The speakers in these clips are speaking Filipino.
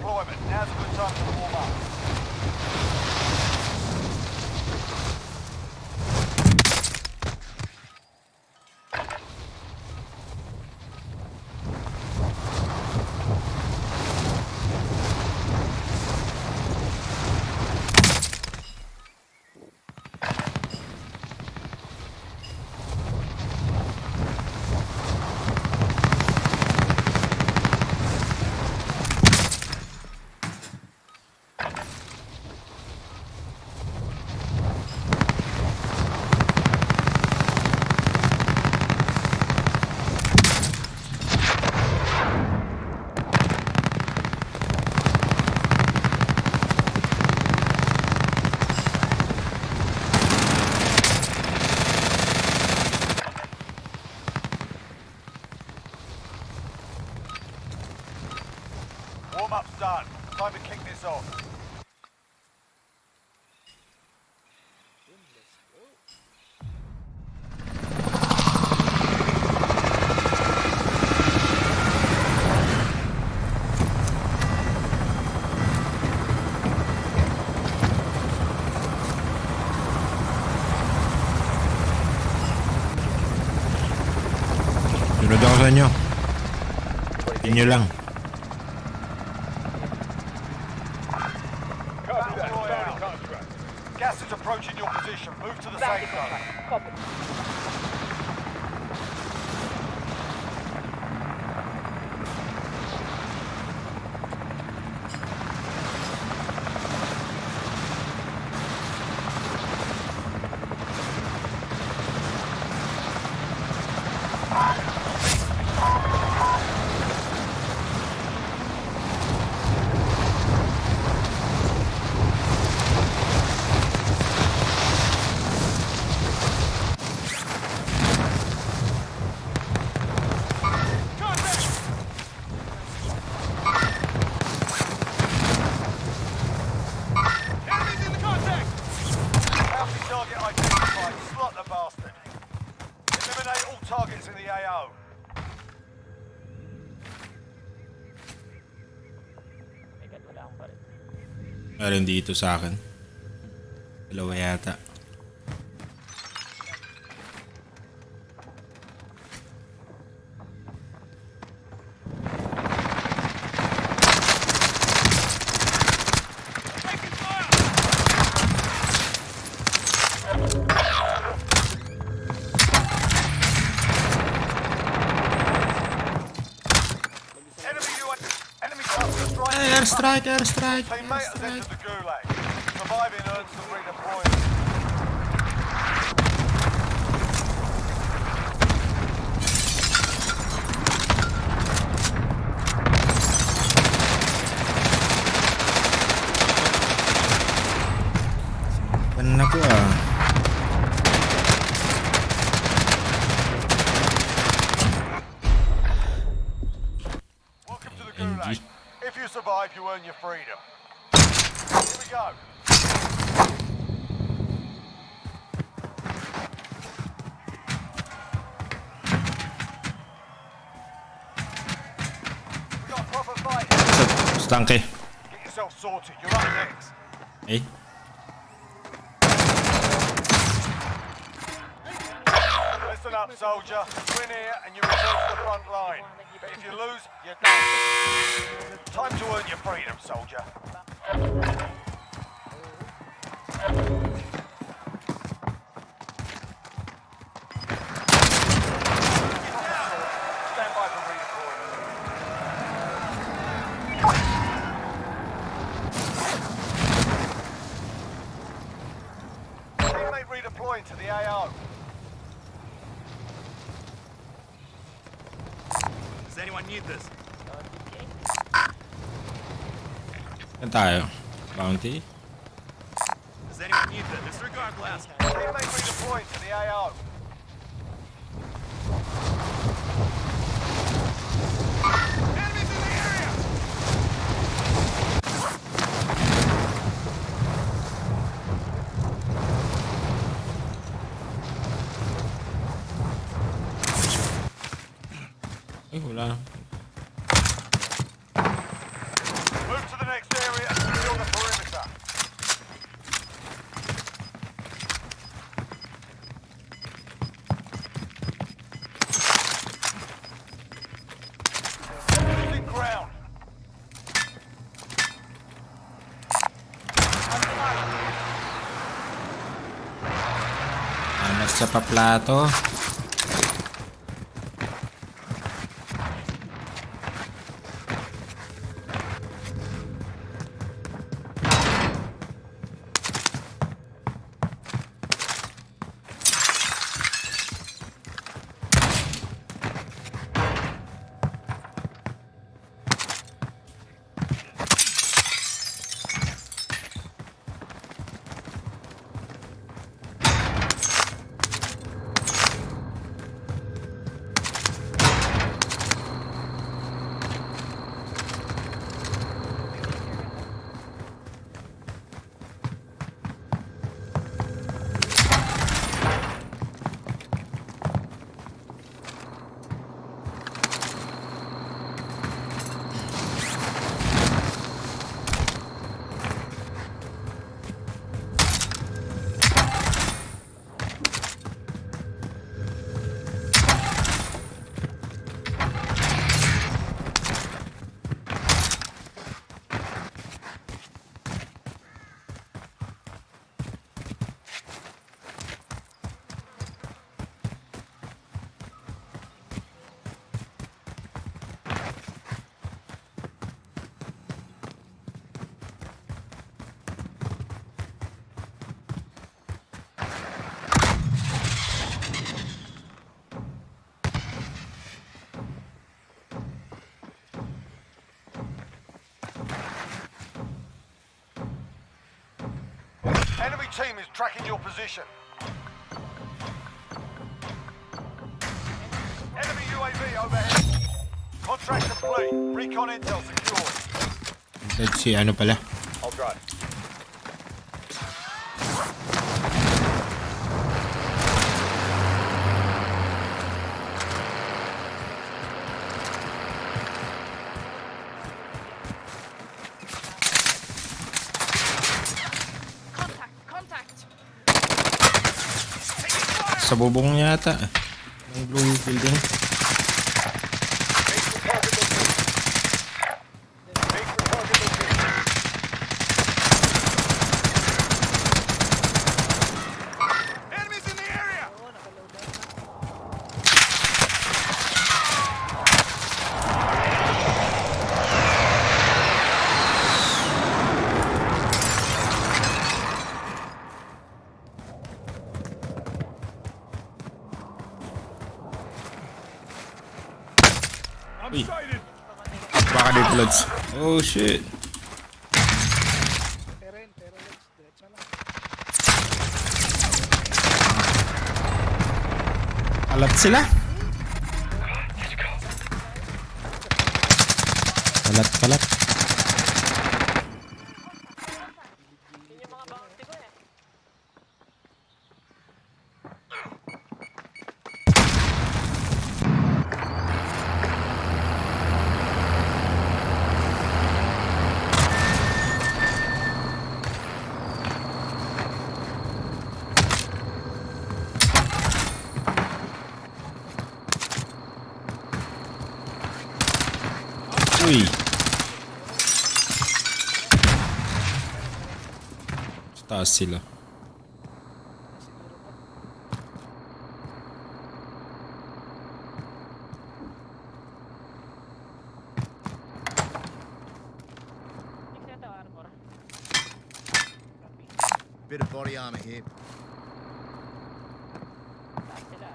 redeployment. Now's a good time to warm up. Warm-up's done. Time to kick this off. Sunod ako sa inyo. Inyo lang. Gas is approaching your position. Move to the safe zone. Copy. Target identified. Slot the bastard. Eliminate all targets in the AO. Wala akong parin. Meron dito sa akin. Dalawa yata. Airstrike. Teammate has entered the gulag. Surviving earns them redeployment. Ano na po ah. Welcome to the NG. gulag. If you survive, you earn your freedom. Here we go. We got a proper fight. Stanke. Get yourself sorted. You're up next. Eh? Listen up, soldier. Win here and you return to the front line. But if you lose, you're done. Time to earn your freedom, soldier. Stand by for redeployment. Teammate redeploying to the AO. Does anyone need this? Saan tayo? Bounty? Does anyone need this? Disregard blast. Teammate redeploying to the AO. Enemies in the area! Ay, wala. Move to the Sa paplato. Enemy team is tracking your position. Enemy UAV overhead. Contract complete. Recon intel secured. Let's see, ano pala? I'll drive. Sa bubong yata. May blue building. Enemies in the area! I'm Uy. sighted! Baka diplods. Oh shit. Alat sila. Kalat. Yun yung mga bounty ko eh. Uy. Sa taas sila. Tingnan ito, armor. Bit of body armor here. Taas sila.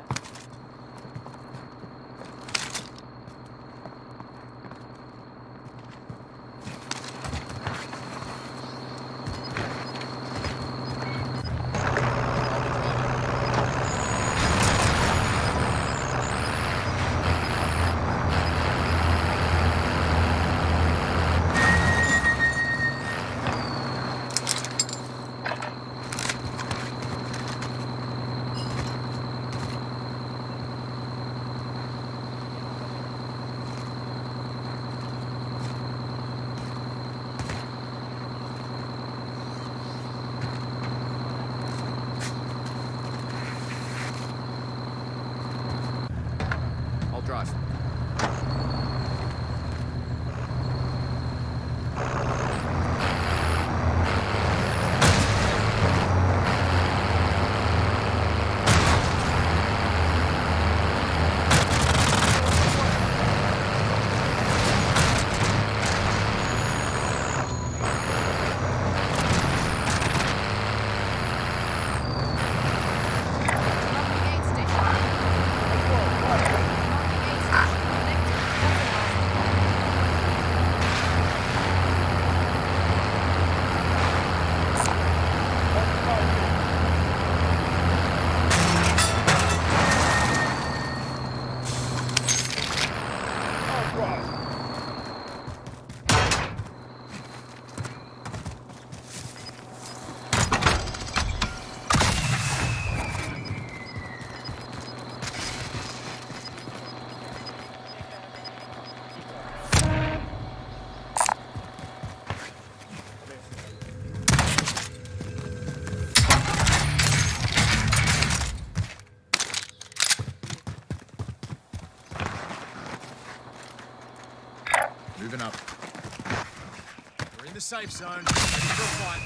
the safe zone. Still fine.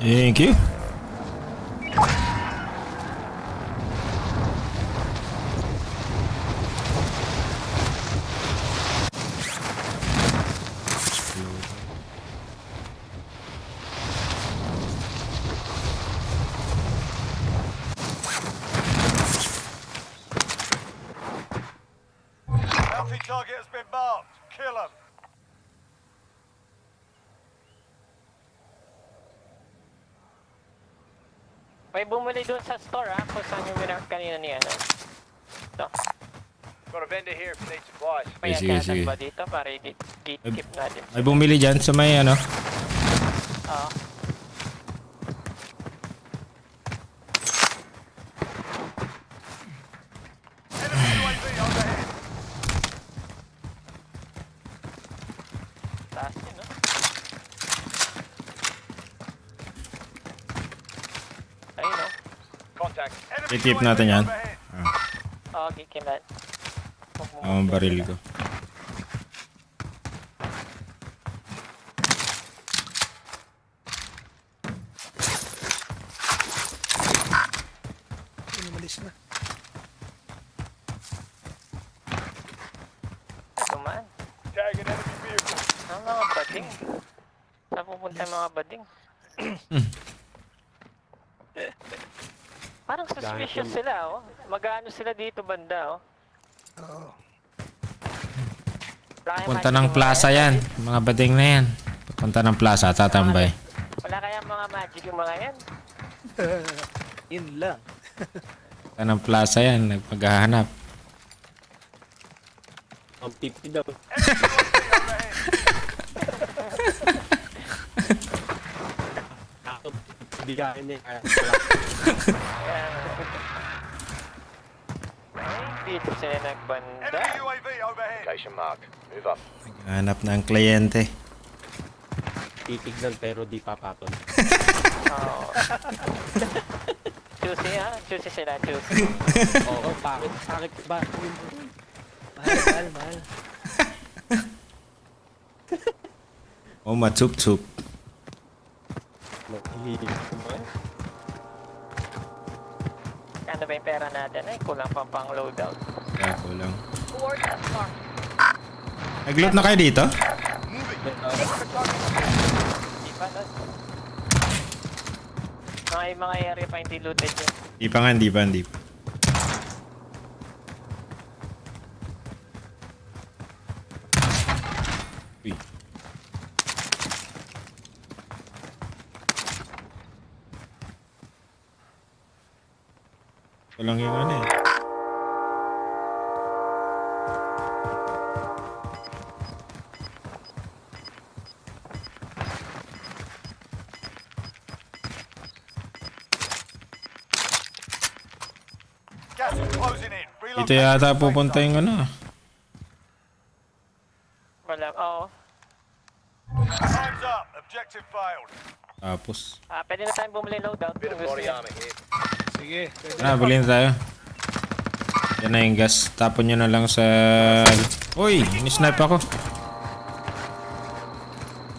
Thank you. Healthy target has been marked. Kill him. May bumili doon sa store kung saan yung winark kanina niya. Ito. Got a vendor here if you need supplies. May Sige, akyatan sige. ba dito para i-keep natin? May bumili dyan sa may ano. Oo. Enemy UAV overhead. Taas yun, no? Ayun, no? Contact. Enemy I-keep UAV natin yan. overhead. Oo, kikim natin. Ang baril ko. Umalis na. Tumaan. Tagging enemy vehicle. Ang mga bading. Saan pupunta yung mga bading? Parang suspicious sila, oh. Mag-ano sila dito banda, oh. Oo. Wala kayang Punta magic ng yung plaza mga yan. Mga bading na yan. Punta ng plaza, tatambay. Wala kayang mga magic yung mga yan. Yun lang. Punta ng plaza yan. Nagpaghahanap. Ang pipi daw. Ako, hindi kaya niya. Kaya Ay, dito sila nagbanda. Enemy UAV overhead. Location marked. Move up. Naghahanap ng kliyente. titignan pero di papatol. Oo. Choosy ha? Choosy sila, choosy. Oo, bakit? Sakit ba? Mahal. Oh, matsup-tsup. Nahihilig ko ba? Ano ba yung pera natin? Ay, kulang pa pang loadout. Kaya kulang. Towards us, Mark. Nag-loot na kayo dito? Di pa, no? Mga area pa hindi looted yun. Di pa nga, di pa. Uy. Walang yung ano eh. Gas is closing in. Relocate Dito yata to the safe pupunta zone. yung ano. Wala, oo. Time's up. Objective failed. Tapos. Pwede na tayong bumili loadout. Kung gusto nyo. Sige. Bilhin tayo. Yan na yung gas. Tapon nyo na lang sa... Uy! Ni-snipe ako.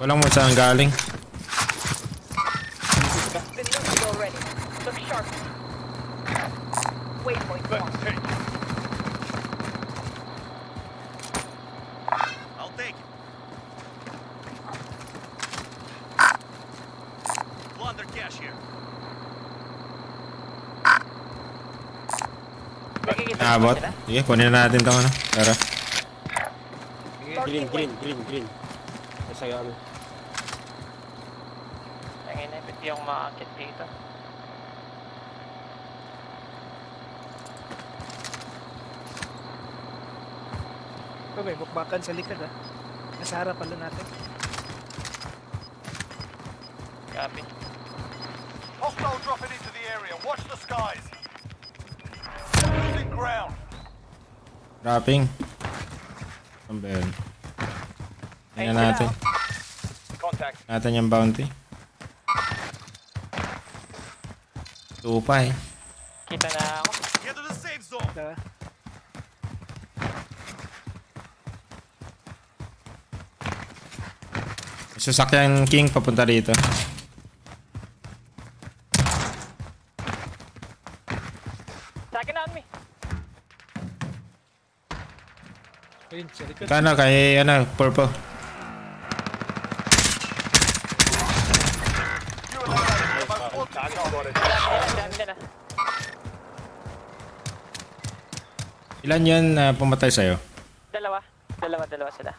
Walang mo saan galing. I'll take it. Plunder cash here. Nakikita Naabot. sila? Sige, kunin na natin tong ano. Tara. Green. Kasi ano, Tangina, pwede yung makakit dito. May bukbakan sa likod ah. Nasa harap pala natin. Copy. Hostile dropping into the area. Watch the skies. Losing ground. Wrapping. Ano ba yun? Tingnan natin. Contact. Natin yung bounty. Tupay. Kita na ako. Get to the safe zone. Diba? Sasakyan King papunta dito. Second on me. Ayun, sa likod. Kano kay ano, purple. You eliminated the most wanted target. Dami nila. Ilan yun na pumatay sa'yo? Dalawa sila.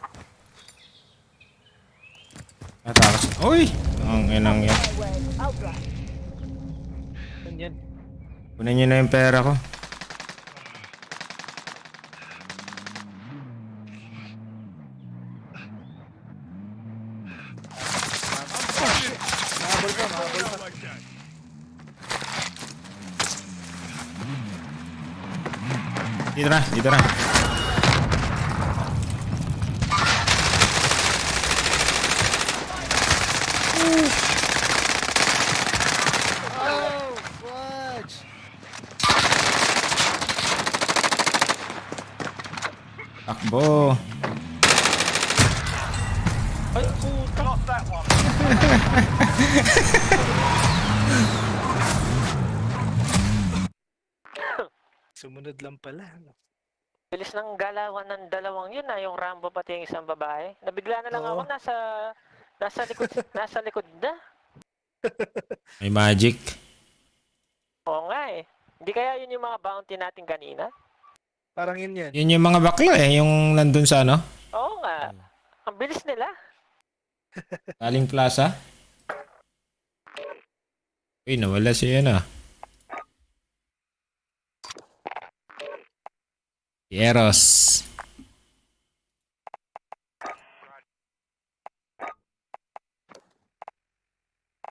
Natakas. Uy! Ang inang yan. Yan, yan. Kunin nyo na yung pera ko. Mahabol ka, mahabol ka. Like that. Dito na, dito na. Oh, fudge! Takbo. Ay, puta. Lost that one. Sumunod lang pala. No? Bilis ng galawan ng dalawang yun yung Rambo pati yung isang babae. Nabigla na lang Oo. ako nasa likod na. May magic. Oo nga eh. Hindi kaya yun yung mga bounty natin kanina? Parang yun yan. Yun yung mga bakla eh, yung nandun sa ano? Oo nga. Ang bilis nila. Taling Plaza. Uy, nawala si ano. Si Eros.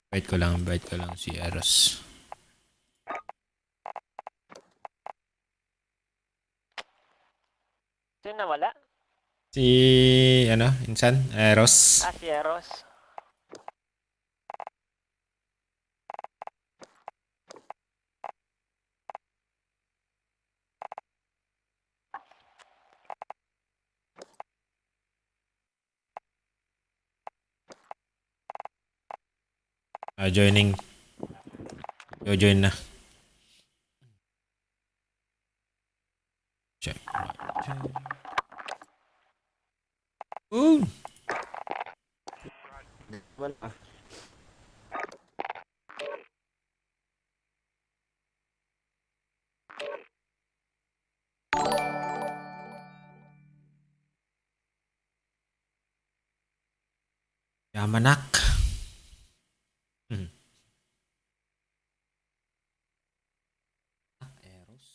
Bait ko lang si Eros. Sino nawala? Si, ano, insan? Eros. Si Eros. Joining. Join na. Check. Ooh. Wala. Yamanak. Eros.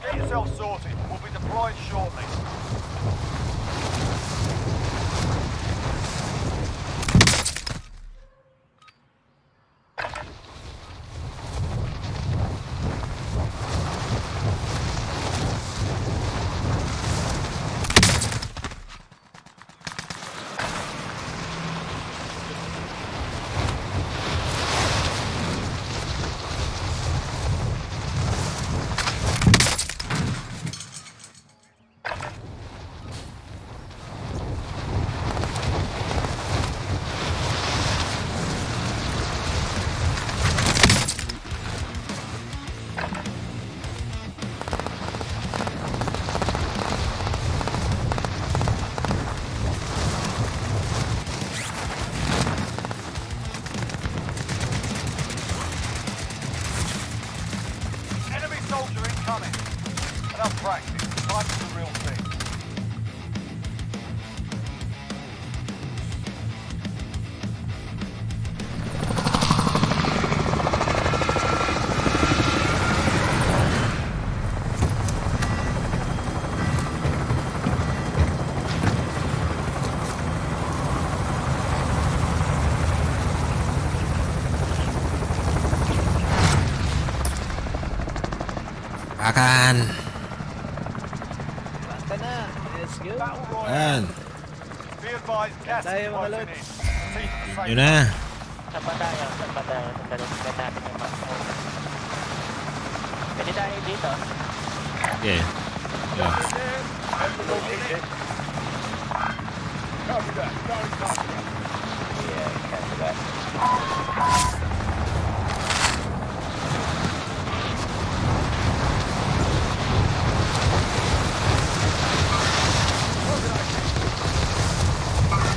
Get yourself sorted. We'll be deployed shortly. practice. Time for the real thing. Akan. Basta na. Let's go. Battle Royale. Ayan. Be advised, gas Tayo, is mga closing lods. in. Proceed to the safe Yun na. Saan pa tayo? Sandali, sigat natin yung map. Pwede tayo dito. Okay. Yeah. Yeah, copy that.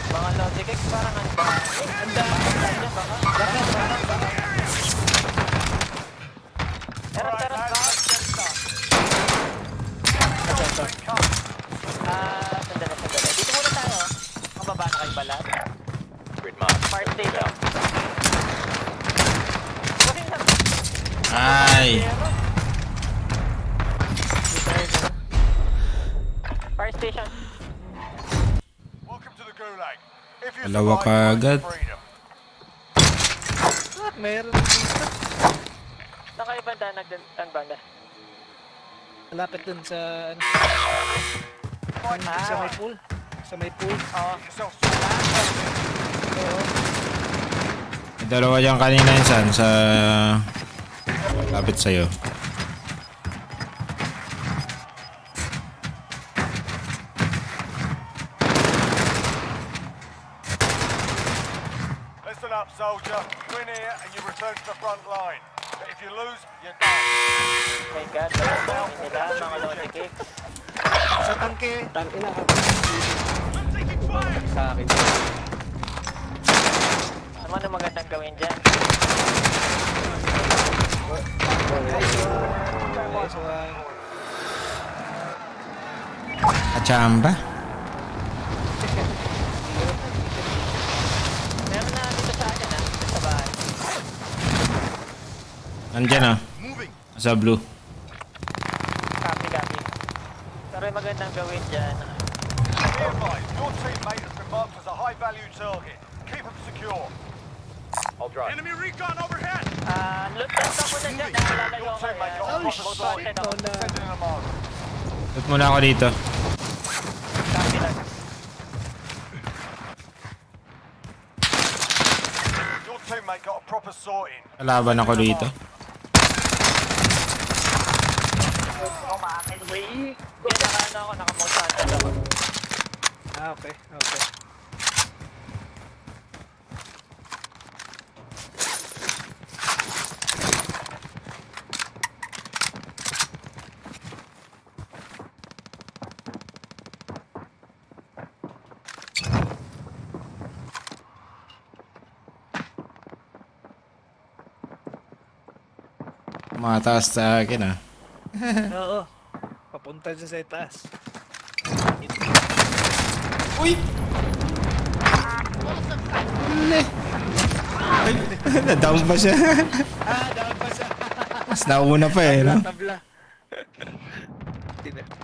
Mga logic X parang ang dami. Ang dami. Meron, Alright, meron, lads, car. let's get it done. Sandali. Dito muna tayo. Mababa na kay Balat. Fire station. Ay. Fire station. Welcome to the Gulag. If you Dalawa survive, you kaagad. earn freedom. Ah, meron dito. Nakaibanda, nagbanda. Malapit dun sa... ano, sa may pool. Sa may pool. Oo. Yourself sorted. Oo. May dalawa dyan kanina insan sa lapit sa'yo. Listen up, soldier. Win here and you return to the front line. But if you lose, you're done. My God, dami nila, mga logic X. Sa tangke. Tangina ka. I'm taking fire! Sa akin. Ano na magandang gawin dyan? Nice one. Kachamba? Meron na dito sa akin dito sa bahay. Nandyan ah. Moving! Sa blue. Copy. Pero yung magandang gawin dyan. Be advised, your teammate has been marked as a high-value target. Keep them secure. Enemy recon overhead! Loot test ako na dyan. Lalayo Your ako. teammate got a Oh, proper shit. sorted. Oh, no. Send in a mark. Loot muna ako dito. Copy lang. Your teammate got a proper sorting. Kalaban ako dito. Yan, naka-mouse ako. Ah, okay. Mataas sa akin ah. Oo. Papunta dyan sa itaas. Uy! Na-down pa siya. Down pa siya. Mas nauna pa eh, no? Tabla.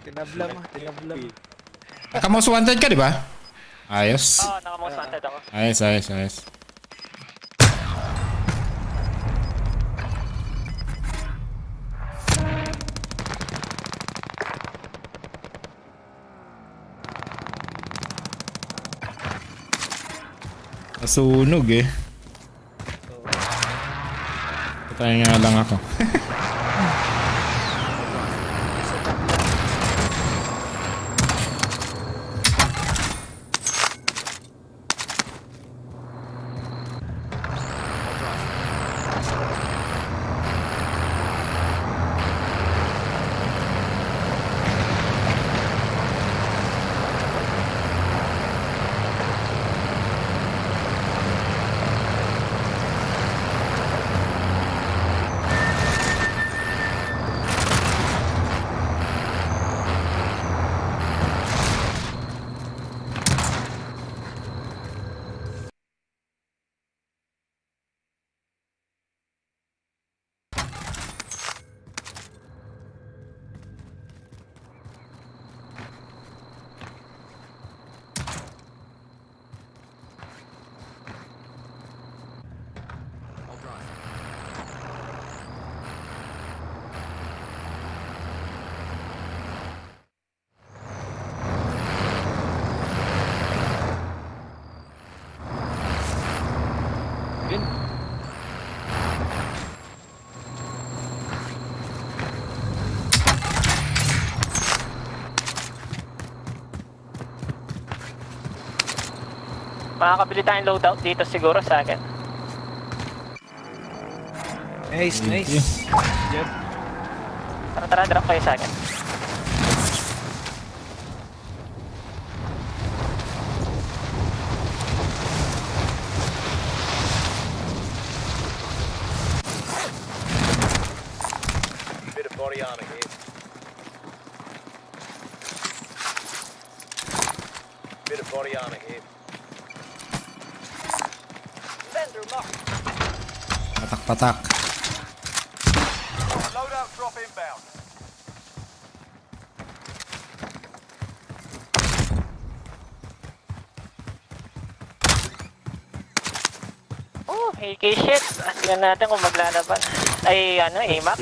Tinabla mo. Naka-most wanted ka, di ba? Ayos. Oo, naka-mouse wanted ako. Ayos. Nasunog eh. Patay nga lang ako. Makakabili tayong loadout dito siguro sa akin. Nice, Thank nice. you. Yep. Tara, drop kayo sa akin. Bit of body armor here. Bit of body armor here. Vendor marked. Patak-patak. Loadout drop inbound. Oh, AK shit. Tingnan natin kung maglalaban. Ay, ano, AMAX.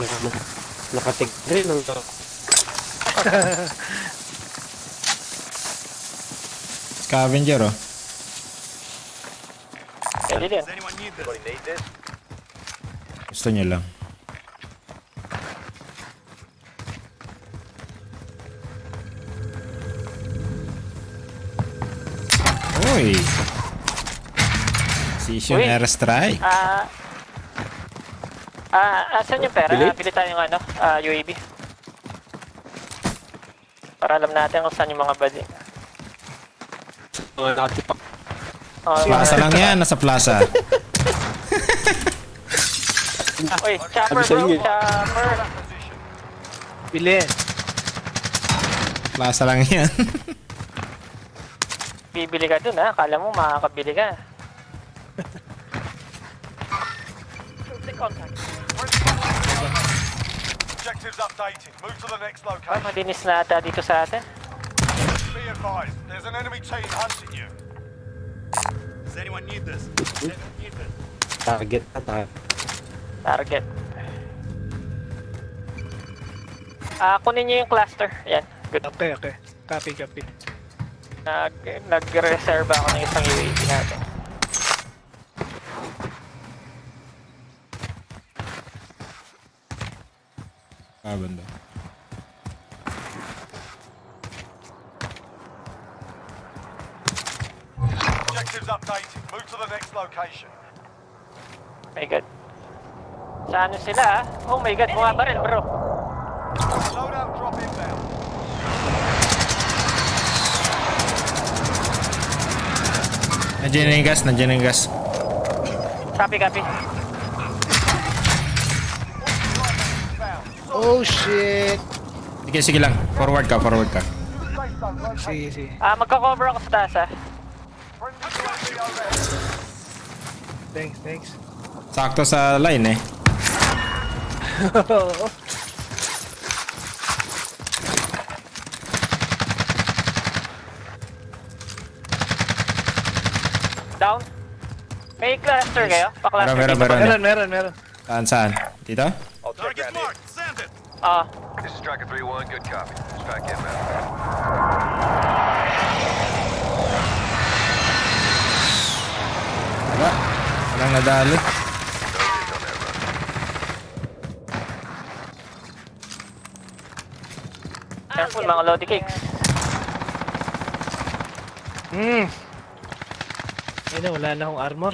Nakatig rin ang to. Scavenger, oh. Pwede din. Does anyone need this? Anybody need this? Gusto niyo lang. Uy! Precision Uy. airstrike. Asan yung pera? Bili? Bili tayo ng ano, UAV. Para alam natin kung saan yung mga body. Mga natipak. Oh, Plaza lang yan, nasa plaza. Uy, chopper Sabi sa bro, inyo. chopper. Bili. Plaza lang yan. Bibili ka dun ha, akala mo makakabili ka. Objectives updated. Move to the next Ah, location. madinis na ata dito sa atin. Be advised, there's an enemy team hunting you. Does anyone need this? Does anyone need this? Target na tayo. Target. Kunin niyo yung cluster. Yan, good. Okay, okay. Copy, copy. Nag-reserve ako ng isang UAV natin. Banda. Objectives updated. Move to the next location. My god. Sa ano sila ah? Oh my god, mga baril bro. Loadout drop inbound. Nandiyan na yung gas, nandiyan na yung gas. Copy. Found. Oh, shit. Sige lang. Forward ka. Safe zone located. Sige. Magka-cover ako sa taas ah. Friendly UAV overhead. Thanks. Sakto sa line, eh. Down. May cluster kayo? Pa-cluster Meron. Meron. Saan? Dito? I'll check Target's around here. marked. Send it. This is Striker 3-1. Good copy. Strike inbound. Wala. Walang nadali. No hit on that run. Careful mga lodi cakes. Ayun na, wala na akong armor.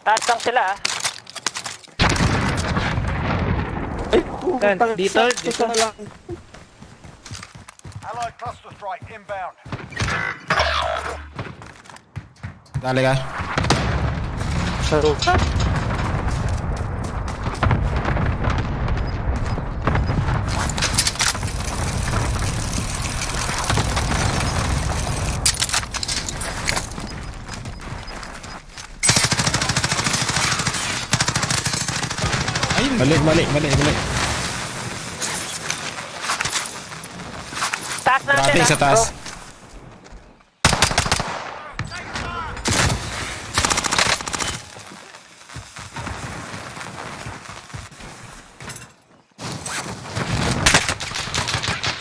Taas lang sila ah. Ay, Saan? putang Dito? sakto Dito? na lang. Allied cluster strike inbound. Dali ka. Sa rooftop. Ay, mali. Taas natin Dropping ah, sa taas. bro.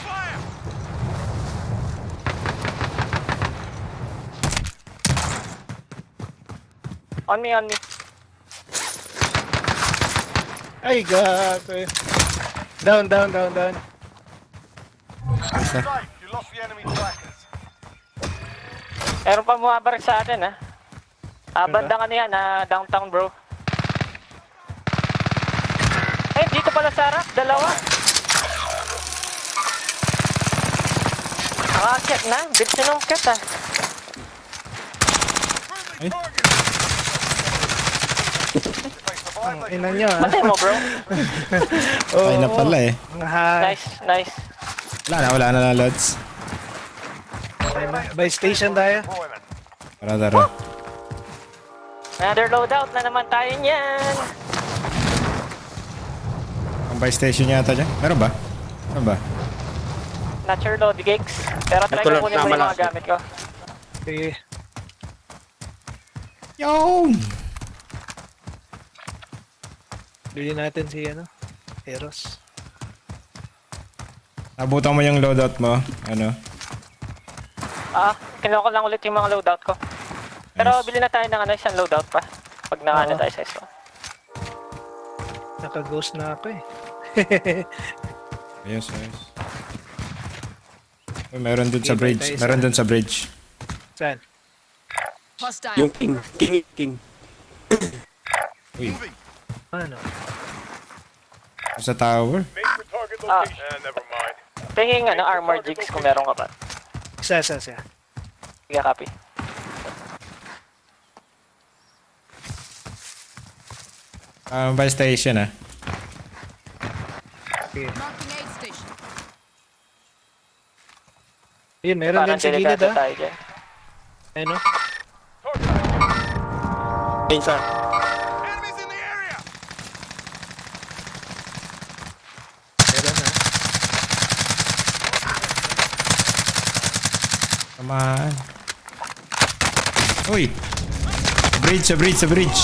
Fire! On me. Ay, gago. Down. isa. Safe. You lost the enemy trackers. Meron pa bumabarak sa atin, ha? Banda ka niya, downtown, bro. Eh, dito pala sa harap, dalawa. Nakakit na, bit sinungkit, ha? Ay, Ang ina nyo, ha? Matay mo, bro. ay na pala eh. Ang high. Nice. Wala na lods. By station tayo. Deployment. Tara. Another loadout na naman tayo niyan. Ang buy station yata dyan. Meron ba? Not sure load gigs. Pero try Ito ko lang kunin mo yung naman mga gamit ko. Sige. Yo! Bili natin si Eros. Nabutan mo yung loadout mo. Ano? Kinuha ko lang ulit yung mga loadout ko. Pero Yes. bili na tayo ng isang loadout pa. Pag nakano tayo sa isa. Naka-ghost na ako eh. Ayos. Uy, meron dun sa Okay, bridge. tayo isa. Meron dun sa bridge. Saan? Hostile. Yung king. Uy, Ano? sa tower. Meet the target Ah. location. Never mind. Tingin armor jigs kung meron ka pa. Isa. Sige, copy. Buy station ah. Sige. Marking aid station. Yun, meron Parang din sa gilid delikado ha. tayo dyan. Ano? Isa. Enemies in the area! Meron ha. Come on. Uy! Sa bridge.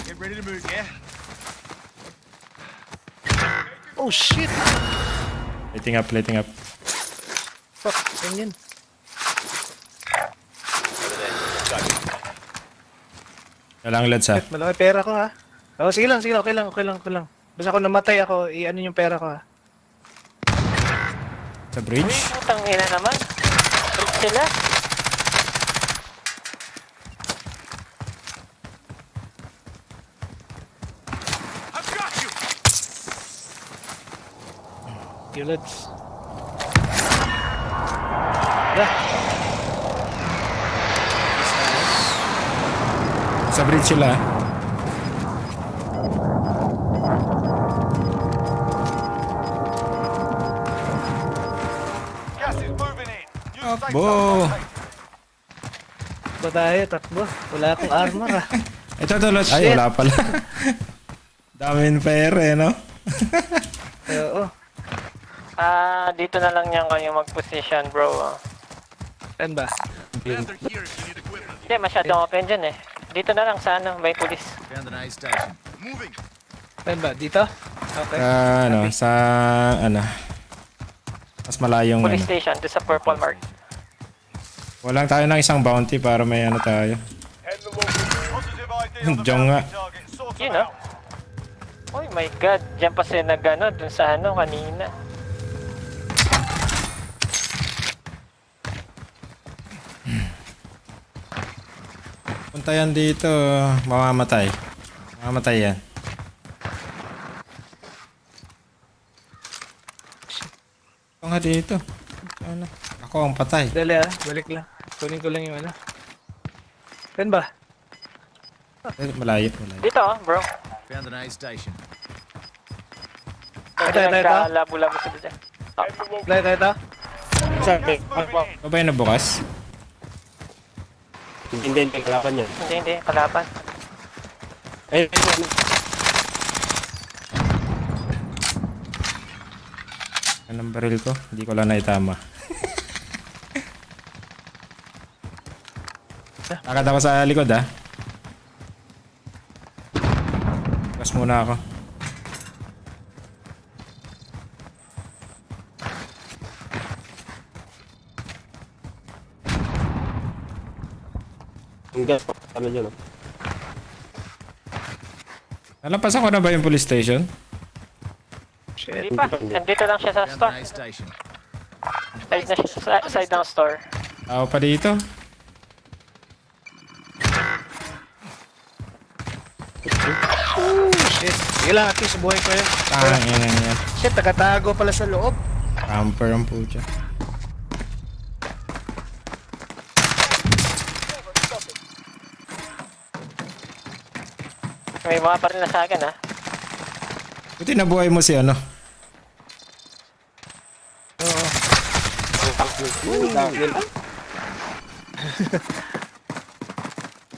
Get ready to move, yeah? Oh shit! Lighting up. Fuck, yan. Walang loads ah. Malaki pera ko ha. Oh, sige lang, okay lang. Basta ako namatay ako, i-ano yung pera ko ha. Sa bridge? Putang ina naman. Trip sila. I've got you! Gillids. Tara. Sa bridge sila ah. Gas is moving in. New safe Takbo. zone located. Ba tayo, takbo. Wala akong armor ha. Ito loads. Ay, Shit. wala pala. Daming pera eh, no? Oo. Dito na lang yan kayo mag-position, bro. Saan ba? Panther here if you need equipment. Hindi, masyadong open dyan eh. Dito na lang sa may pulis. Found an aid station. Moving! Saan ba? Dito? Okay. Mas malayong Police station, doon sa purple mark. Walang tayo ng isang bounty para may tayo. Head the location. Positive ID on the Diyan nga. bounty target. Sort Yun, them ah. out. Oh my god, dyan pa sila dun sa kanina. Punta yan dito, mamamatay. Mamamatay yan. Ito nga dito. Ano? Ako ang patay. Dali ha, balik lang. Kunin ko lang yung ano. Saan ba? Malayo. Dito bro. Found an aid station. Ito. Nagkalabo-labo sila dyan. Ito. Sabi. Ito ba yung nabukas? Hindi, kalaban yan. Hindi, kalaban. Ay, Anong baril ko? Hindi ko lang naitama. Lakad ako sa likod ah. Bukas muna ako. ang gas. Ano yun? Nalampasan ko na ba yung police station? Hindi pa. Nandito lang siya sa Down store. the A station. Side na siya sa side ng store. Tao pa dito. Shit. Sige lang, at least buhay ko yun. Yan. Shit, tagatago pala sa loob. Camper ang pucha. May mga pa rin na sa akin ha. Buti nabuhay mo si ano. Oo.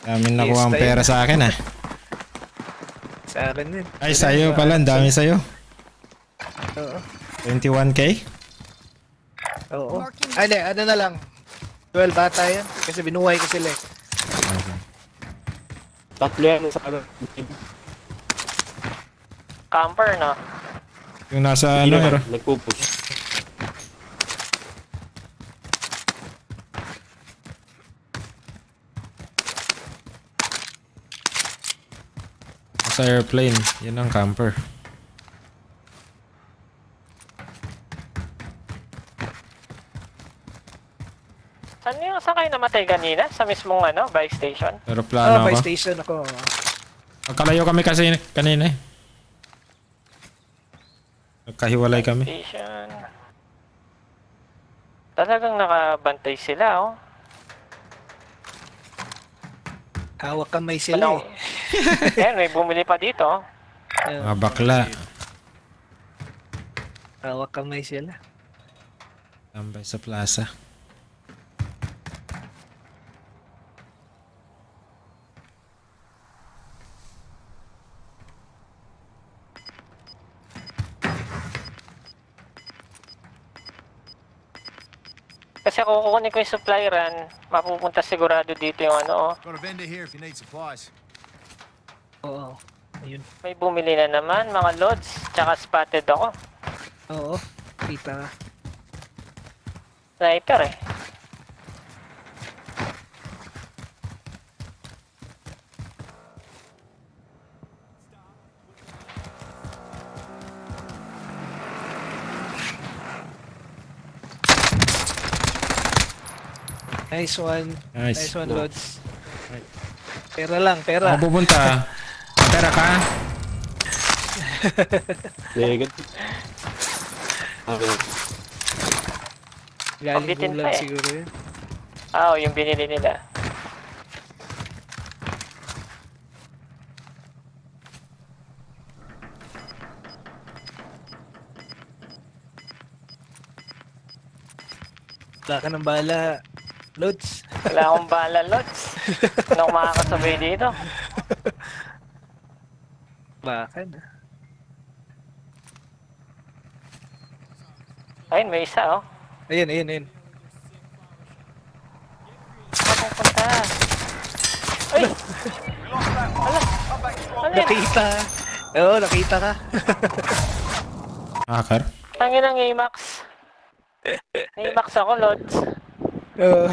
Dami nakuha ang pera sa akin ah. Sa akin din. Ay, sa'yo pala. Ang dami sa'yo. Oo. 21k? Oo. Ay, hindi. Ano na lang. 12 bata yan. Kasi binuhay ko sila eh. Tatlo yan sa ano. Camper no. Yung nasa ano, pero Nagpupush. nasa airplane. Yun ang camper. Saan kayo namatay kanina? Sa mismong ano, buy station? Pero plano By ako. station ako. Magkalayo kami kasi kanina eh. Nagkahiwalay kami. Station. Talagang nakabantay sila oh. Hawak kamay sila eh. Ayan, may bumili pa dito oh. Mga bakla. Hawak kamay sila. Tambay sa plaza. Kasi kung kukunin ko yung supply run, mapupunta sigurado dito yung ano oh. Got a vendor here if you need supplies. Oo. Ayun. May bumili na naman, mga loads, tsaka spotted ako. Oo. Kita ka. Sniper eh. Nice one. Nice. Nice one, Lods. Pera lang, pera. Ako pupunta. Pera ka? Negative. Okay. Galing Pambitin bulag pa eh. siguro yun. Ah, oh, yung binili nila. Wala ka ng bala, Lods. Wala akong bala, loads. Ano akong makakasabay dito? Bakit? Ayun, may isa oh. Ayun, ayun, ayun. Saan pupunta? Ay! Ano yan? Nakita. Oo, nakita ka. Hacker? Tangin ng A-Max. A-Max ako, loads. Oo.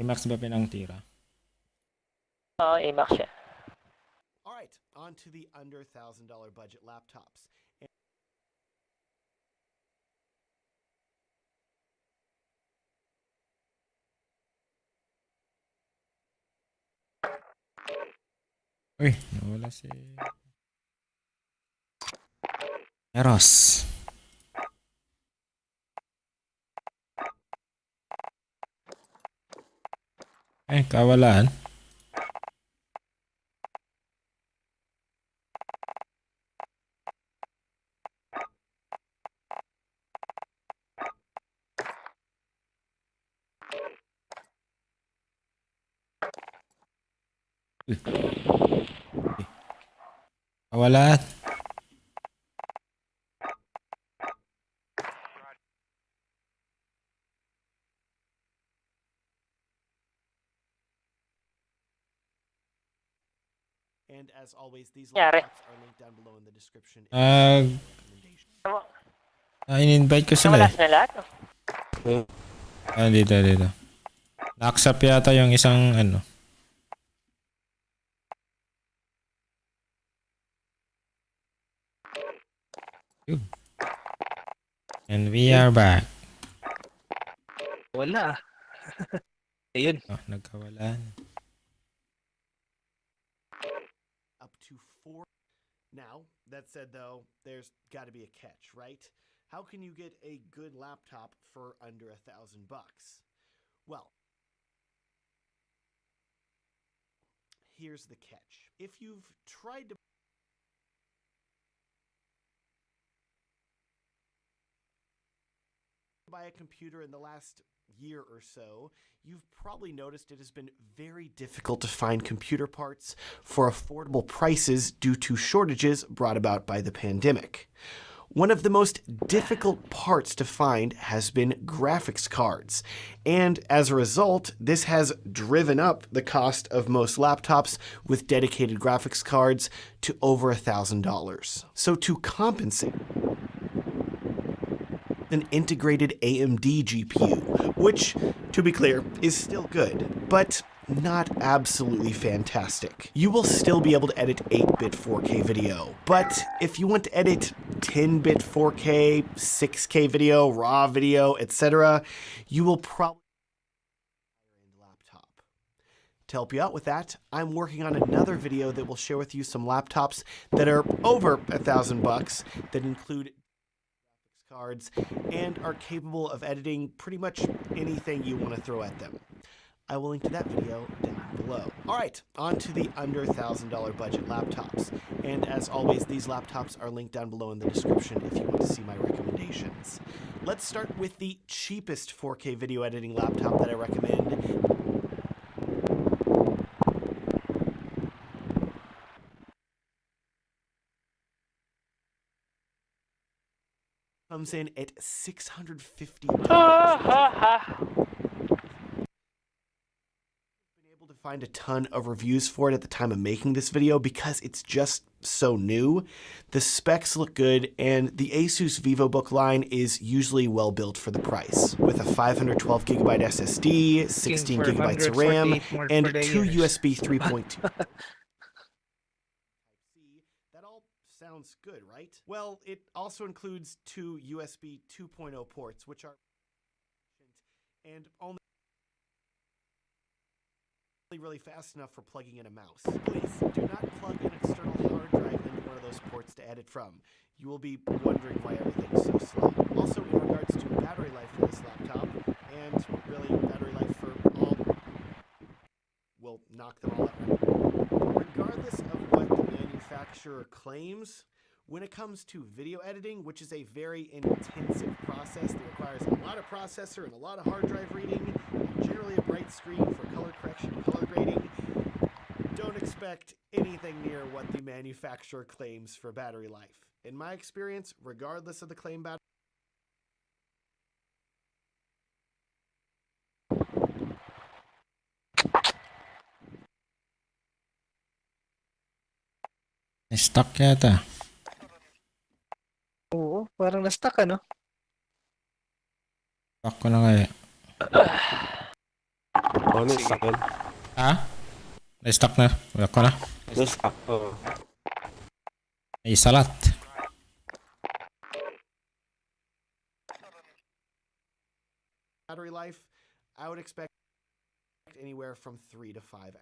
I-max ba pinangtira? Oo, A-Max siya. All right, on to the under $1,000 budget laptops. Uy, nawala si Eros. Kawalan. Kawalan. And as always, these Yari. laptops are linked down below in the description. In-invite ko sila Nawala eh. na lahat. Dito. Na-accept yata yung isang ano. And we are back. Wala. Ayun. Oh, nagkawalan. Up to 4. Now, that said though, there's got to be a catch, right? How can you get a good laptop for under $1,000? Well, here's the catch. If you've tried to buy a computer in the last year or so, you've probably noticed it has been very difficult to find computer parts for affordable prices due to shortages brought about by the pandemic. One of the most difficult parts to find has been graphics cards, and as a result, this has driven up the cost of most laptops with dedicated graphics cards to over $1,000. So to compensate, an integrated AMD GPU, which, to be clear, is still good, but not absolutely fantastic. You will still be able to edit 8-bit 4K video, but if you want to edit 10-bit 4K, 6K video, RAW video, etc., you will probably need a laptop. To help you out with that, I'm working on another video that will share with you some laptops that are over $1,000 that include cards and are capable of editing pretty much anything you want to throw at them. I will link to that video down below. Alright, on to the under $1,000 budget laptops. And as always, these laptops are linked down below in the description if you want to see my recommendations. Let's start with the cheapest 4K video editing laptop that I recommend. Comes in at $650. Able to find a ton of reviews for it at the time of making this video because it's just so new. The specs look good, and the Asus VivoBook line is usually well built for the price, with a 512GB SSD, 16GB of RAM, and 2 USB 3.2. That all sounds good, right? Well, it also includes 2 USB 2.0 ports, which are and only really fast enough for plugging in a mouse. Please do not plug an external hard drive into one of those ports to edit from. You will be wondering why everything's so slow. Also, in regards to battery life for this laptop, and really battery life for all, we'll knock them all out. Regardless of what the manufacturer claims, when it comes to video editing, which is a very intensive process that requires a lot of processor and a lot of hard drive reading, and generally a bright screen for color correction and color grading, don't expect anything near what the manufacturer claims for battery life. In my experience, regardless of the claim battery, Stuck yata. Oo, parang na-stuck ano? Stuck ko na kaya. Oh, na-stuck yun. Ha? Na-stuck na. Wala ko na. Na-stuck, oo. Ay, salat. battery life, I would expect anywhere from 3 to 5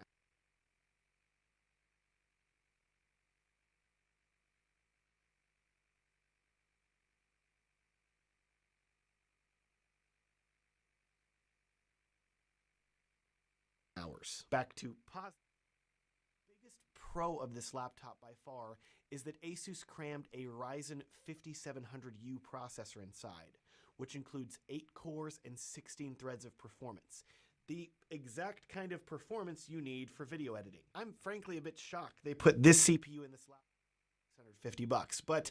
hours. Back to positive. Biggest pro of this laptop by far is that Asus crammed a Ryzen 5700U processor inside, which includes 8 cores and 16 threads of performance. The exact kind of performance you need for video editing. I'm frankly a bit shocked they put this CPU in this laptop for $650, but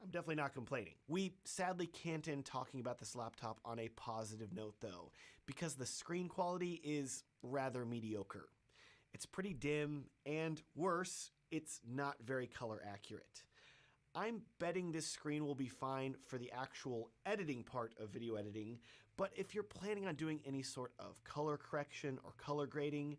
I'm definitely not complaining. We sadly can't end talking about this laptop on a positive note though, because the screen quality is rather mediocre. It's pretty dim, and worse, it's not very color accurate. I'm betting this screen will be fine for the actual editing part of video editing, but if you're planning on doing any sort of color correction or color grading,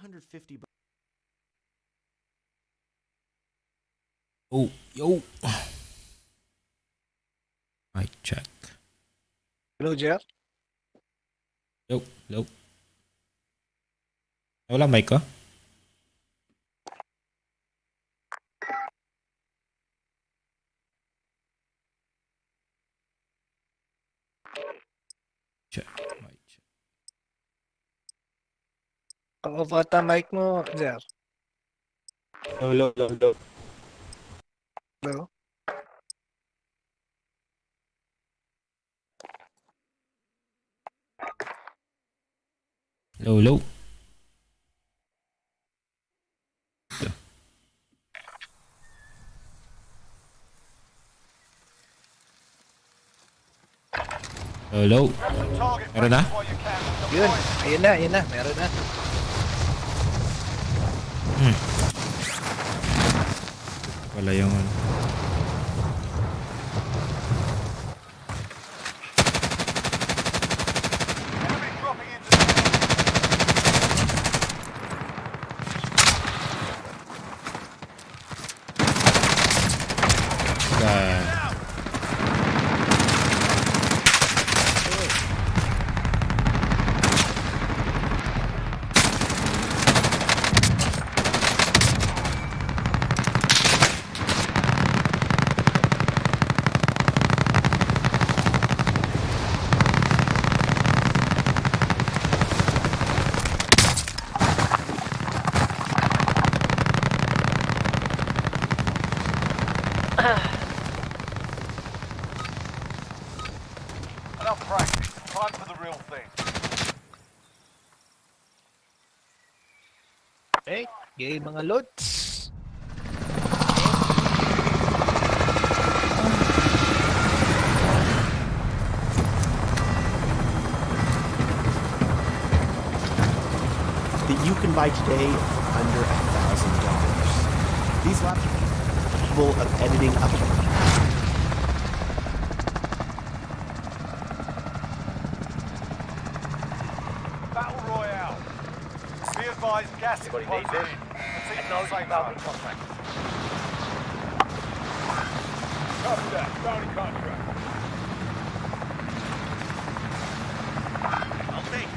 150. Oh, yo. Mic check. Hello, Jer. Yo, yo. Wala mic ko? Check, mic check. Pang-off ata mic mo, Jer. Low, low, low, low. Hello? Low, low. Low, low. Target Meron na? practice while you can. Yun. Deploy. Ayun na. Meron na. Wala yung ano. Enemy dropping into the Ah, enough practice. Time for the real thing. Okay. Yay, mga loads. That you can buy today for under $1,000. These laptops are capable of editing up to Battle Royale. Be advised, gas is closing in. Proceed to the safe zone. Copy that. Bounty contract. I'll take.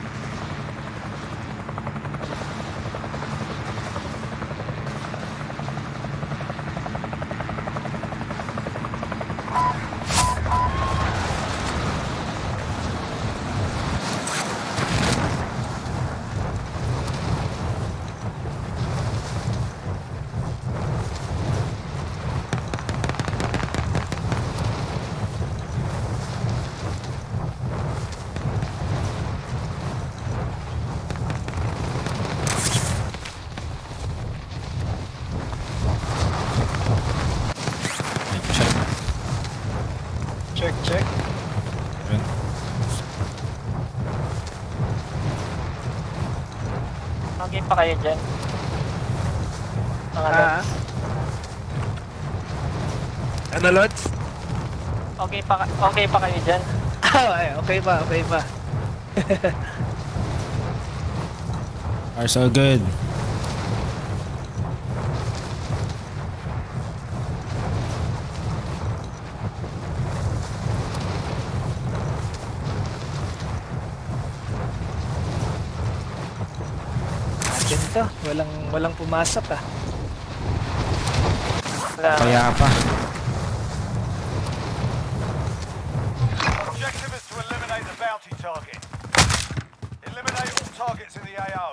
mic check. Check. Meron. Okay pa kayo dyan. Mga Ah. lods. Ano, loads? Okay pa kayo dyan. Ay, okay pa. Are so good. Atin to. Walang pumasok ah. Wala. Kaya pa. Objective is to eliminate the bounty target. Eliminate all targets in the AO.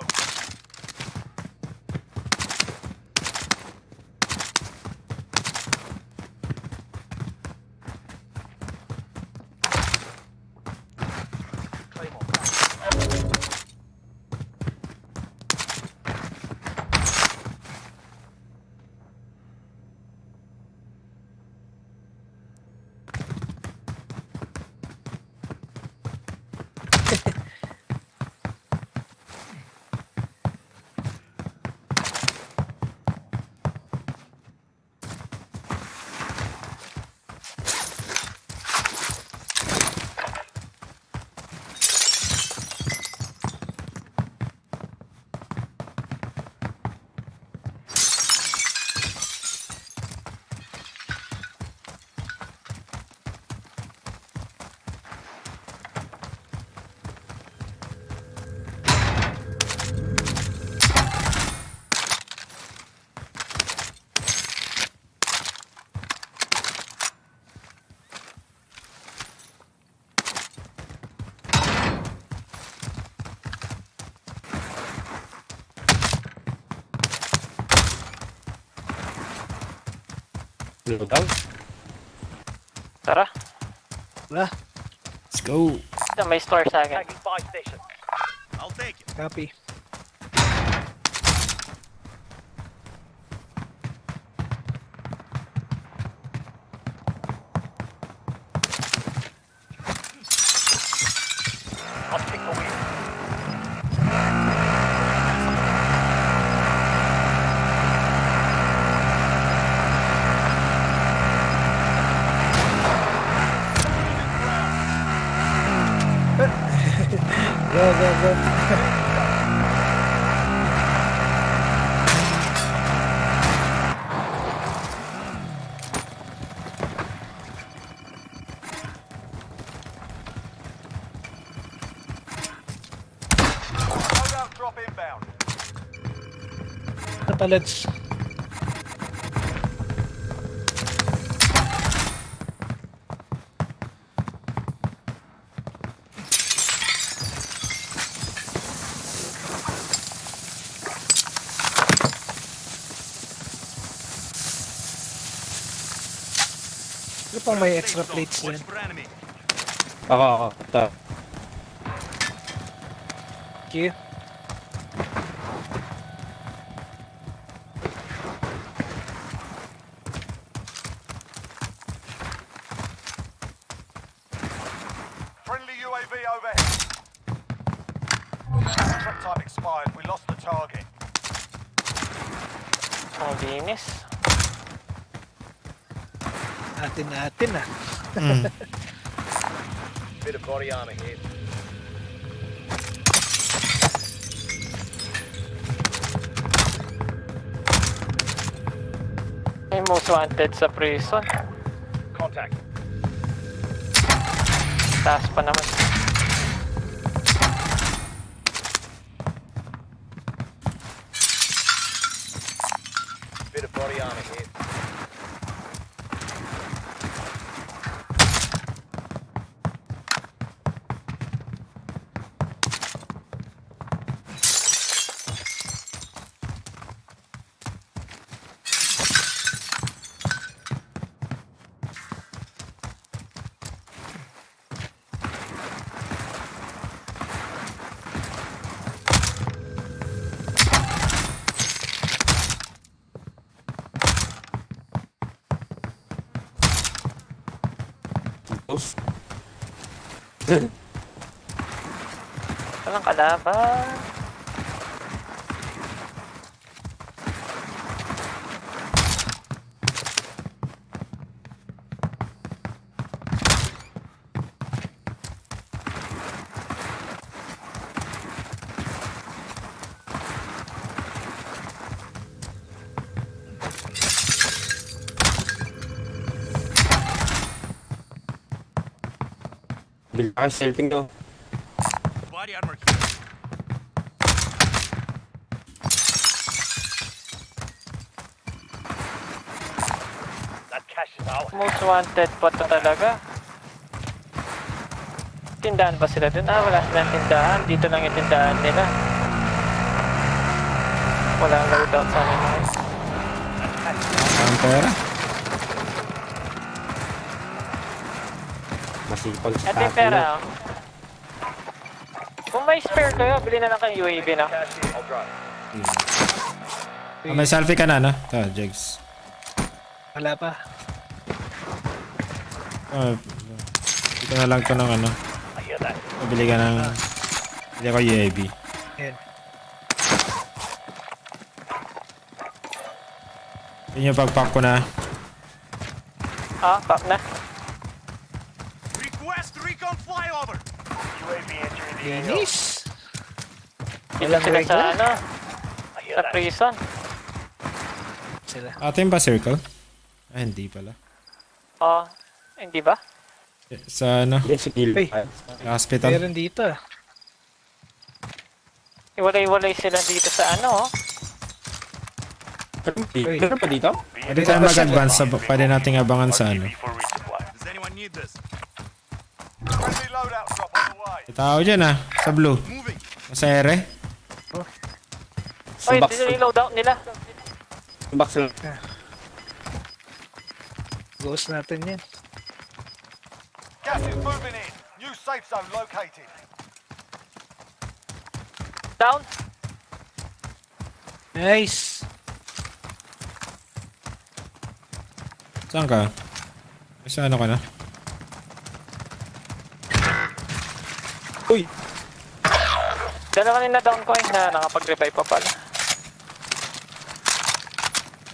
Loadout. Tara. Wala. Let's go. May store sa akin. I'll take it. Copy. I'll pick the wheel. Go, go, go. Loadout drop inbound. Napalads. Ano pang may extra plates Watch din? for enemy. Ako. Ito. Thank you. Friendly UAV overhead. Trip time expired. We lost the target. Ang linis. Atin ah. Bit of body armor here. May most wanted sa prison. Contact. Taas pa naman. Bit of body armor here. Close. Walang kalaban. Bigla kang selfing daw. Body armor here. That cash is ours. Most wanted pa to talaga. Tindahan ba sila dun? Ah, wala silang tindahan. Dito lang yung tindahan nila. Walang loadout sa amin. Ang pera. Masipag sa Ito yung pera. Oh. Kung may spare kayo, bili na lang kayo UAV na. I'll drive. May selfie ka na, no? Ito, Jegs. Wala pa. Dito na lang to ng ano. I hear that. Pabili ka ng... Bili ako UAV. Ayan. Yun yung pag-pack ko na. Ah, pop na. Request recon flyover. UAV entering the AO. Linis. Dito Walang sila sa regular? ano, I hear sa that. prison. Sila. Atin ba circle? Ah, hindi pala. Oh, hindi ba? Sa ano? Hindi, si Kill. Hey. Sa hospital. Meron dito ah. Iwalay-walay sila dito sa ano, oh. Meron pa dito? Pwede tayo mag-advance. Pwede nating abangan sa ano. For resupply. Does anyone need this? Friendly loadout drop on the way. May tao dyan ah. Sa blue. Moving. Sa ere. Sa Oy, box. dito yung loadout nila. Sa box lang. Ghost natin yan. Gas is moving in. New safe zone located. Down. Nice. Saan ka? Sa ano ka na? Uy! Dala kanina down ko na nakapag-revive pa pala.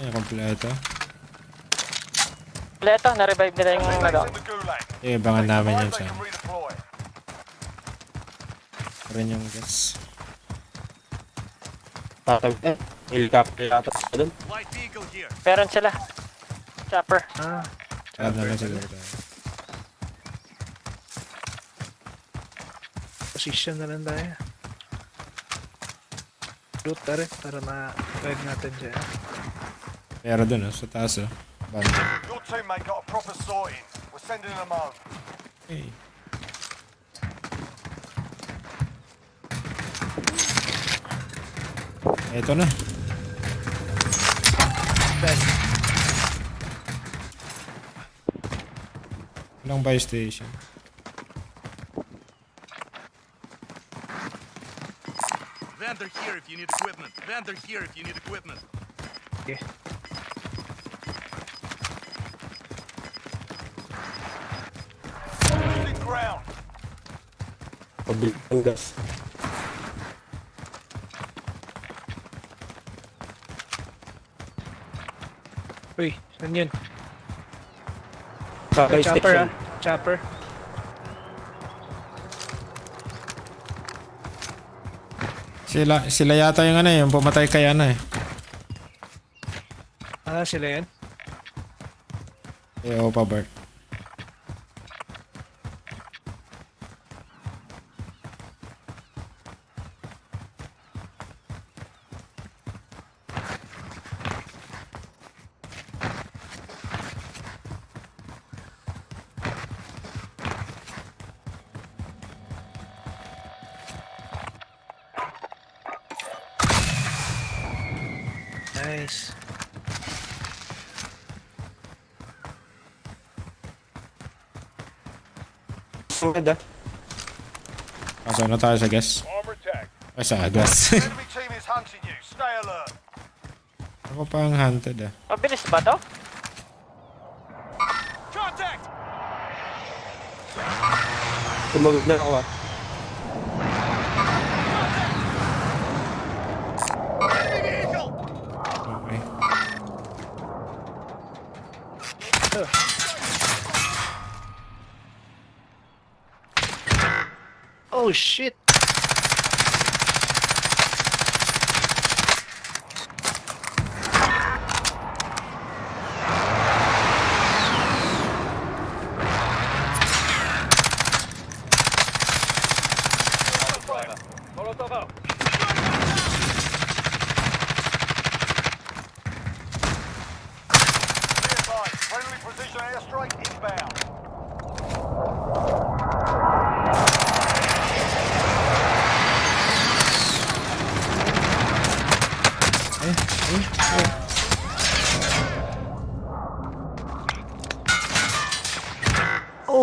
Ay, kompleto. Leto, na-revive nila yung Teammates ano. in the gulag. Eh, bangan namin Survive, yan they sa can redeploy. rin yung gas. Tatag eh. Helicopter yata sa doon. Light vehicle here. Meron sila. Chopper. Ah, Alam na lang siguro tayo. position na lang tayo. Loot na rin para ma-revive natin dyan. Pero dun sa taas banda. Your teammate got a proper sorting. We're sending them home. Hey. Eto na. Walang buy station. Vendor here if you need equipment. Vendor here if you need equipment. Okay. Losing ground. Pabilis ng gas. Uy, saan yun? Sa buy Chopper station. Chopper. Sila yata yung yung pumatay kay Ah, sila yan? Eh, pa Bert. Nice. Maganda. Pasok na tayo sa gas. Mammartek. Ay, sa gas. Enemy team is hunting you. Stay alert. Ako pa ang hunted Mabilis ba to? Contact! Tumagod na ako Enemy vehicle! Okay. Oh shit! Be advised. Friendly precision airstrike inbound.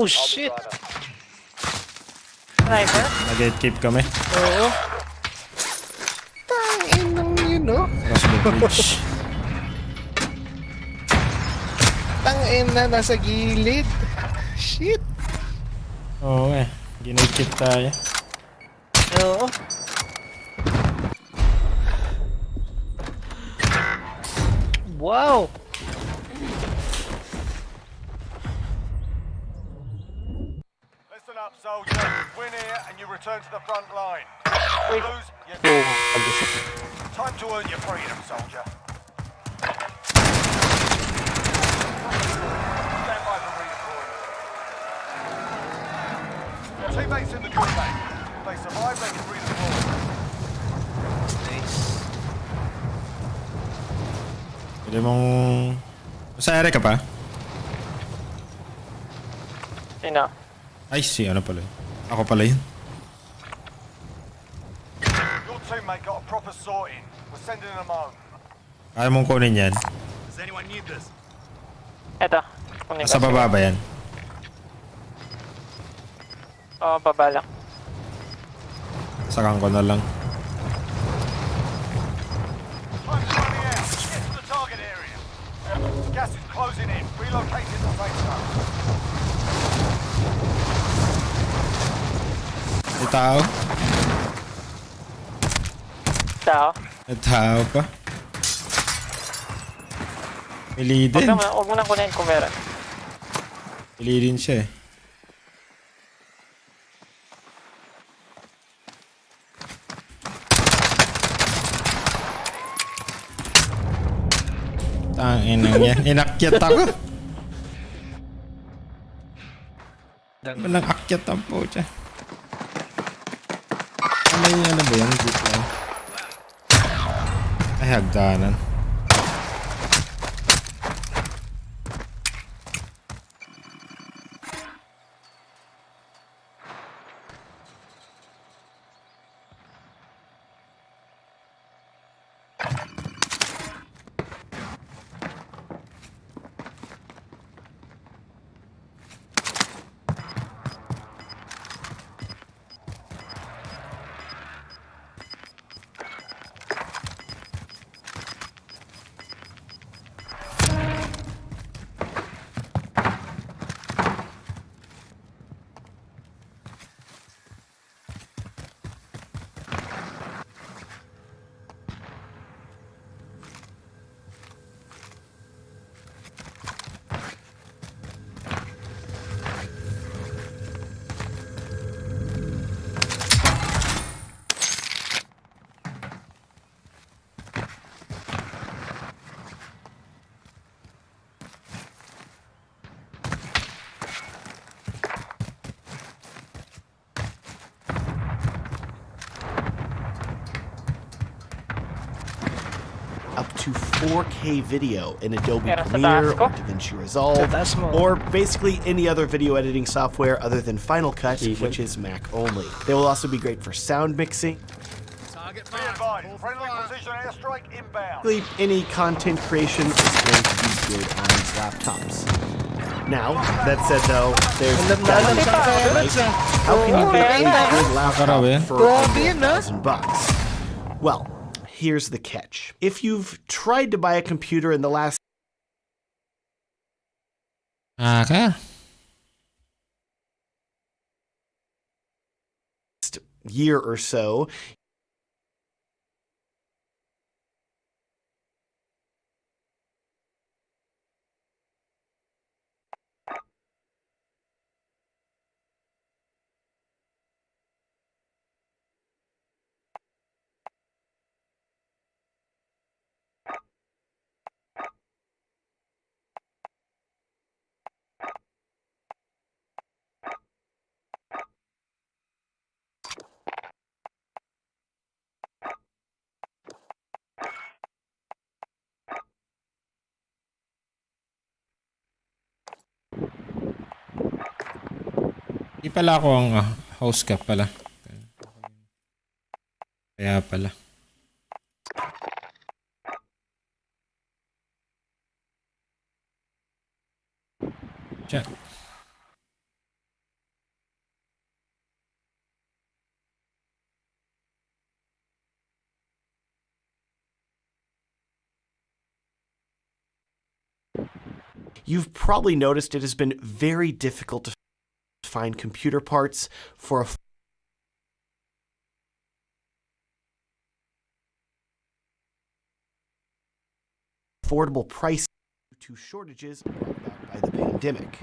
Oh shit! Sniper? Nag-gatekeep kami. Oo. Tangin nang yun, no? Cross the bridge. Tangin na nasa gilid. Shit! Oo Ginatekeep tayo. Oo. Wow! Listen up, soldier. Win here and you return to the front line. Wait. Lose, you Oh, time to earn your freedom, soldier. Stand by for redeployment. Your teammates in the gulag. If they survive, they can redeploy. Nice. Pwede mong... Sa ere ka pa? Sino? Ay, ano pala yun? Ako pala yun. Your teammate got a proper sorting. We're sending them home. Kaya mong kunin yan. Does anyone need this? Eto. Kunin Sa ko baba ba yan? Oo, baba lang. Sakan ko na lang. Time's running out. Get to the target area. Gas is closing in. Relocating the safe zone. May tao? Tao. May tao pa? Pili din. Huwag mo na kunin kung meron. Pili din siya eh. Tanginang yan. Inakyat ako. Walang akyat ang po dyan. Ano ba yan? Jeep lang. Ay, hagdanan. Up to 4K video in Adobe Pero sa Premiere taas ko? or DaVinci Resolve, Sa taas mo. or basically any other video editing software other than Final Cut, which is Mac only. They will also be great for sound mixing, Target Be marked. advised. Friendly precision airstrike inbound. basically any content creation is going to be good on these laptops. Now, that said though, there's Alam na alam saan ka Alex ah. how can you get a Okay. good laptop Grabe. for Grabe yun, ah. $1,000? Well, here's the catch. If you've tried to buy a computer in the last Okay. year or so, Di pala ako ang host ka pala. Kaya pala. Diyan. you've probably noticed it has been very difficult to find computer parts for affordable price due to shortages brought about by the pandemic.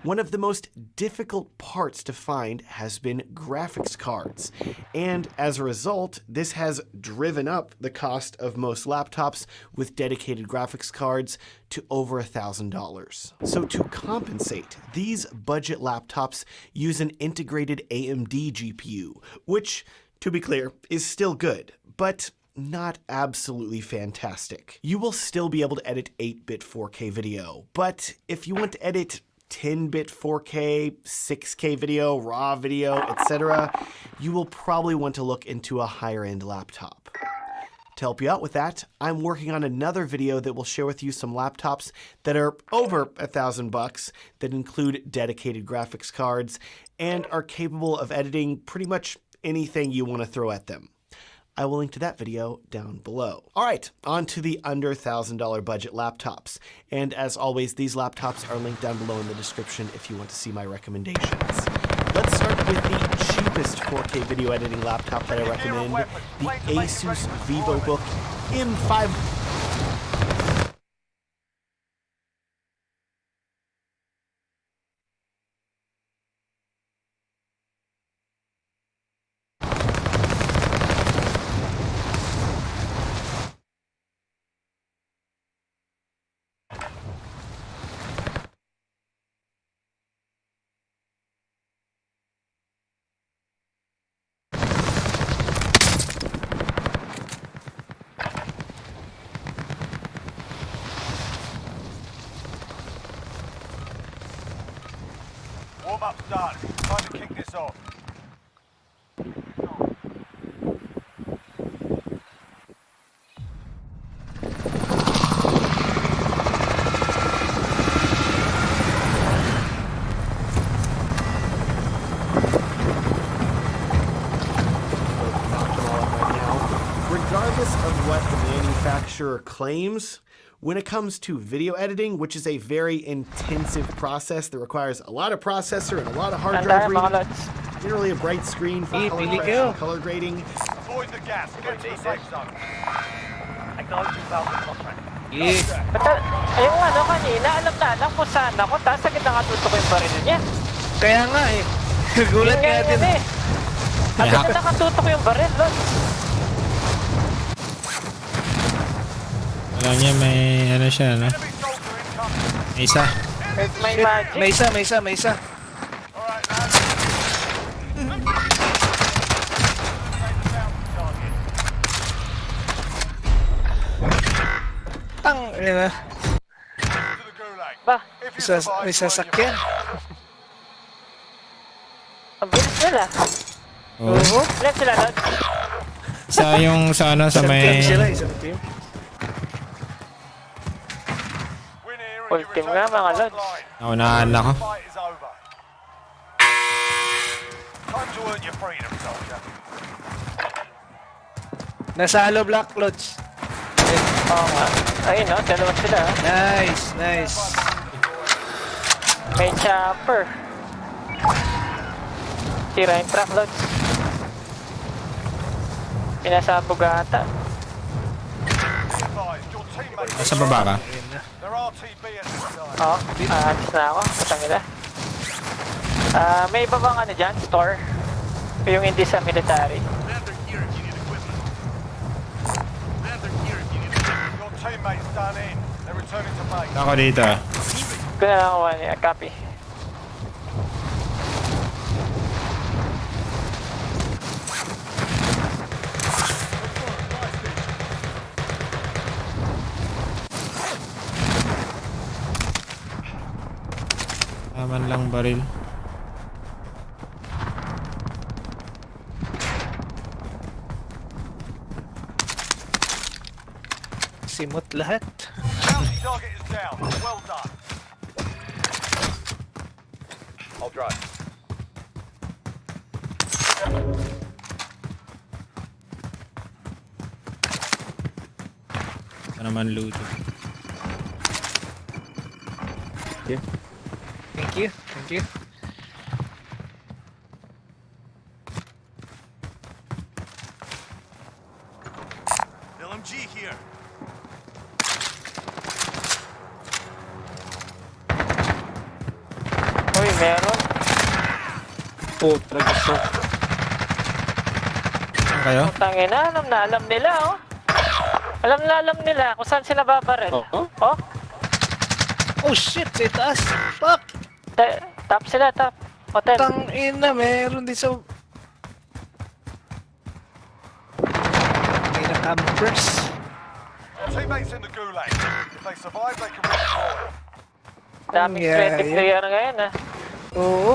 One of the most difficult parts to find has been graphics cards, and as a result, this has driven up the cost of most laptops with dedicated graphics cards to over $1,000. So to compensate, these budget laptops use an integrated AMD GPU, which, to be clear, is still good, but not absolutely fantastic. You will still be able to edit 8-bit 4K video, but if you want to edit 10-bit 4K, 6K video, RAW video, etc., you will probably want to look into a higher-end laptop. To help you out with that, I'm working on another video that will share with you some laptops that are over $1,000 that include dedicated graphics cards and are capable of editing pretty much anything you want to throw at them. I will link to that video down below. All right, on to the under $1,000 budget laptops. And as always, these laptops are linked down below in the description if you want to see my recommendations. Let's start with the cheapest 4K video editing laptop that I recommend, the Asus VivoBook M5. Warm-up's done. Time to kick this off. Regardless of what the manufacturer claims, when it comes to video editing, which is a very intensive process that requires a lot of processor and a lot of hard drive reading, generally a bright screen for color correction and color grading. Avoid the gas. Get to the safe zone. Yung ano kanina, alam na alam kung saan ako, tapos sa gitna katutok yung baril niya. Kaya nga eh. Gulat nga din. At sa gitna katutok yung baril, Lods. Alam niya may ano siya, no? Enemy soldier incoming. May isa. May magic. May isa. All right, lads. Tang, ina. To the gulag. Ba, If you survive, May you earn your sasakyan. ang bilis nila. Oo. Ilan sila, Lods? Isa yung sa ano, sa Isang team may... sila, isang team. Win here and Full you team return nga, to the mga front Lods. line. Naunahan ako. The fight is over. Time to earn your freedom, soldier. Nasa hollow block, Lods. Oo nga. Ayun, no? Dalawa sila. Nice. May chopper. Tira yung truck, Lods. Pinasabog ata. Be advised, your teammates Nasa baba ka? They're RTB at this time. Oo, alis na ako. Patangin na. May iba bang ano dyan? Store? Yung hindi sa military. Vendor here if you need equipment. Vendor here if you need equipment. Your teammates done in. They're returning to base. Ako dito. Ko na lang ako niya. Copy. Taman lang baril. Simot lahat. Bounty target is down. Well done. I'll drive. Ito naman loot. Thank you. LMG here. Uy, meron. Oh, talaga siya. Saan kayo? Tangin na, alam nila, oh. Alam nila kung saan sila babaril. Oo. Oh, Oh shit, sa itaas. Fuck. top sila, top. Hotel. Tang ina, meron din sa... May na-campers. Teammates in the gulag. If they survive, they can redeploy. Daming Yeah, 20 yeah. player ngayon, ah. Oo.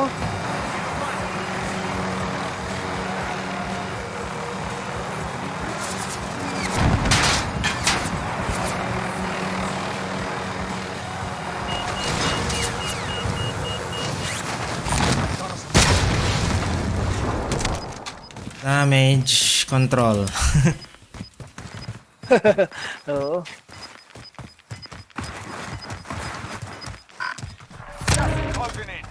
Damage control. Oo. Gas is closing in.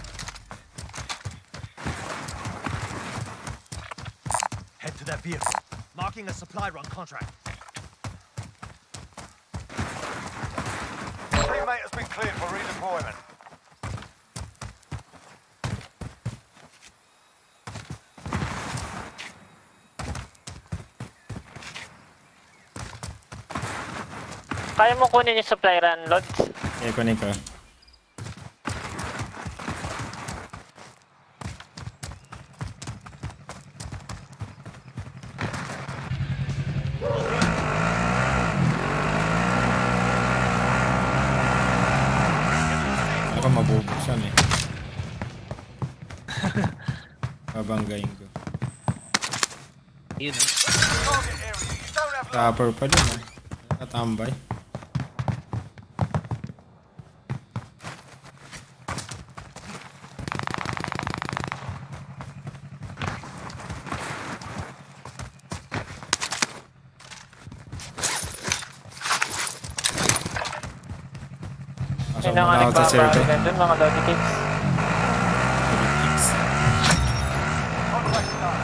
Head to that vehicle. Marking a supply run contract. Teammate has been cleared for redeployment. Kaya mo kunin yung supply run, Lods? Okay, kunin ko. Ako mabubuksan eh. Babanggayin ko. Yun. Target area. You don't have Tapper pa din eh. Natambay. Yun na nga Ako sa circle. nagbabarilan dun, mga Lodi Kids. contract done.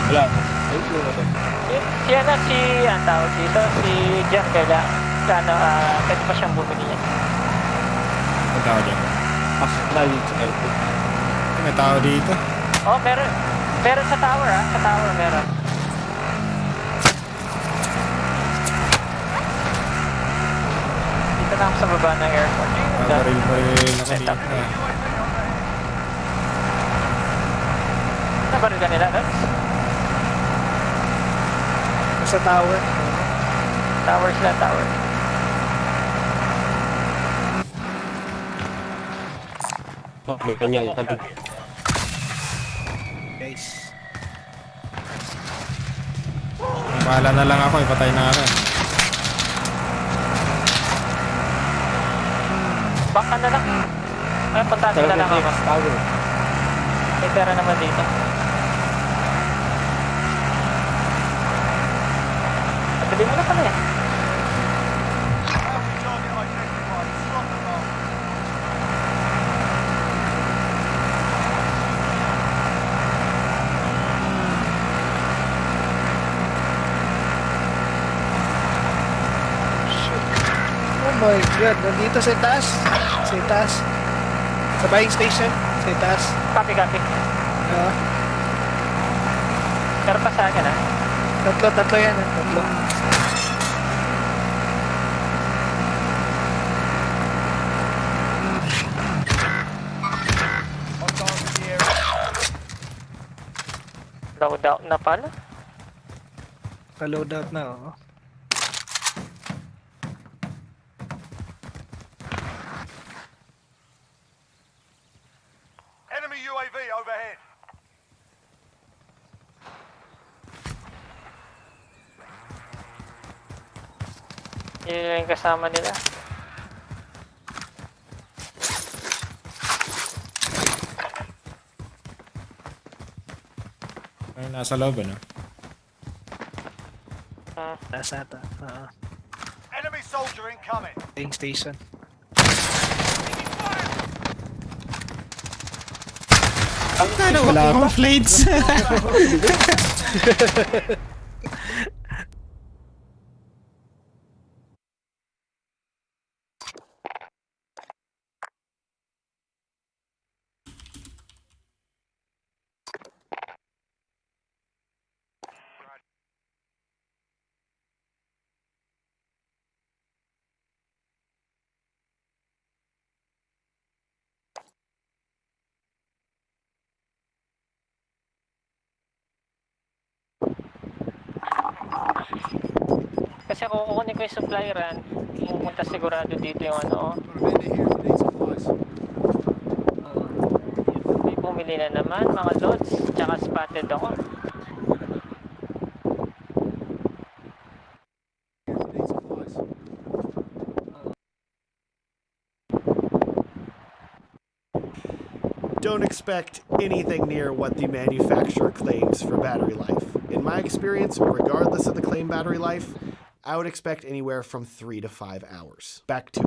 Wala. Ay, wala to. Yan na si, ang tawag dito, si John pwede pa siyang bumili yan. May tao dyan. Acknowledge sa airport. May tao dito. Oh, meron. Meron sa tower sa tower meron. Dito na ako sa baba ng airport. Baril-baril ako Set dito. up. Nabaril ka nila, Lods? Sa tower. Tower sila, tower. Oh, may kanya yung tabi. Guys. Bahala na lang ako, ipatay na ako. Baka na lang. Ay, punta sila lang ako. Tower. May pera naman dito. Pwede mo na pala eh. Target identified. Slot the bomb. Oh my god, nandito sa taas. Sa taas. Sa buying station. Sa taas. Copy. Oo. Pero pa sa akin ah. Tatlo yan. Tatlo. Hostiles in the area. Loadout na pala. Pa-loadout na, oo. Enemy UAV overhead. Yun yung kasama nila. Ay, nasa loob ano? Taas ata. Oo. Enemy soldier incoming. Buying station. Wala akong plates. Kasi kung kukunin ko yung supply run, pumunta sigurado dito yung ano. May bumili na naman mga loads, tsaka spotted ako. don't expect anything near what the manufacturer claims for battery life. In my experience, regardless of the claimed battery life, I would expect anywhere from 3 to 5 hours. Back to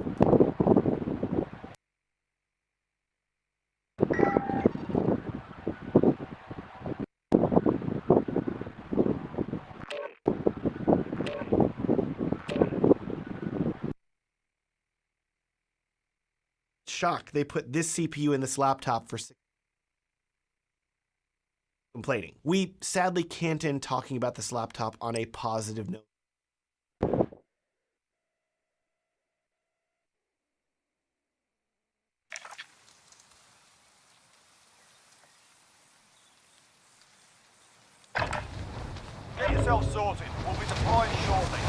shock. They put this CPU in this laptop for complaining. We sadly can't end talking about this laptop on a positive note. Get yourself sorted. We'll be deploying shortly.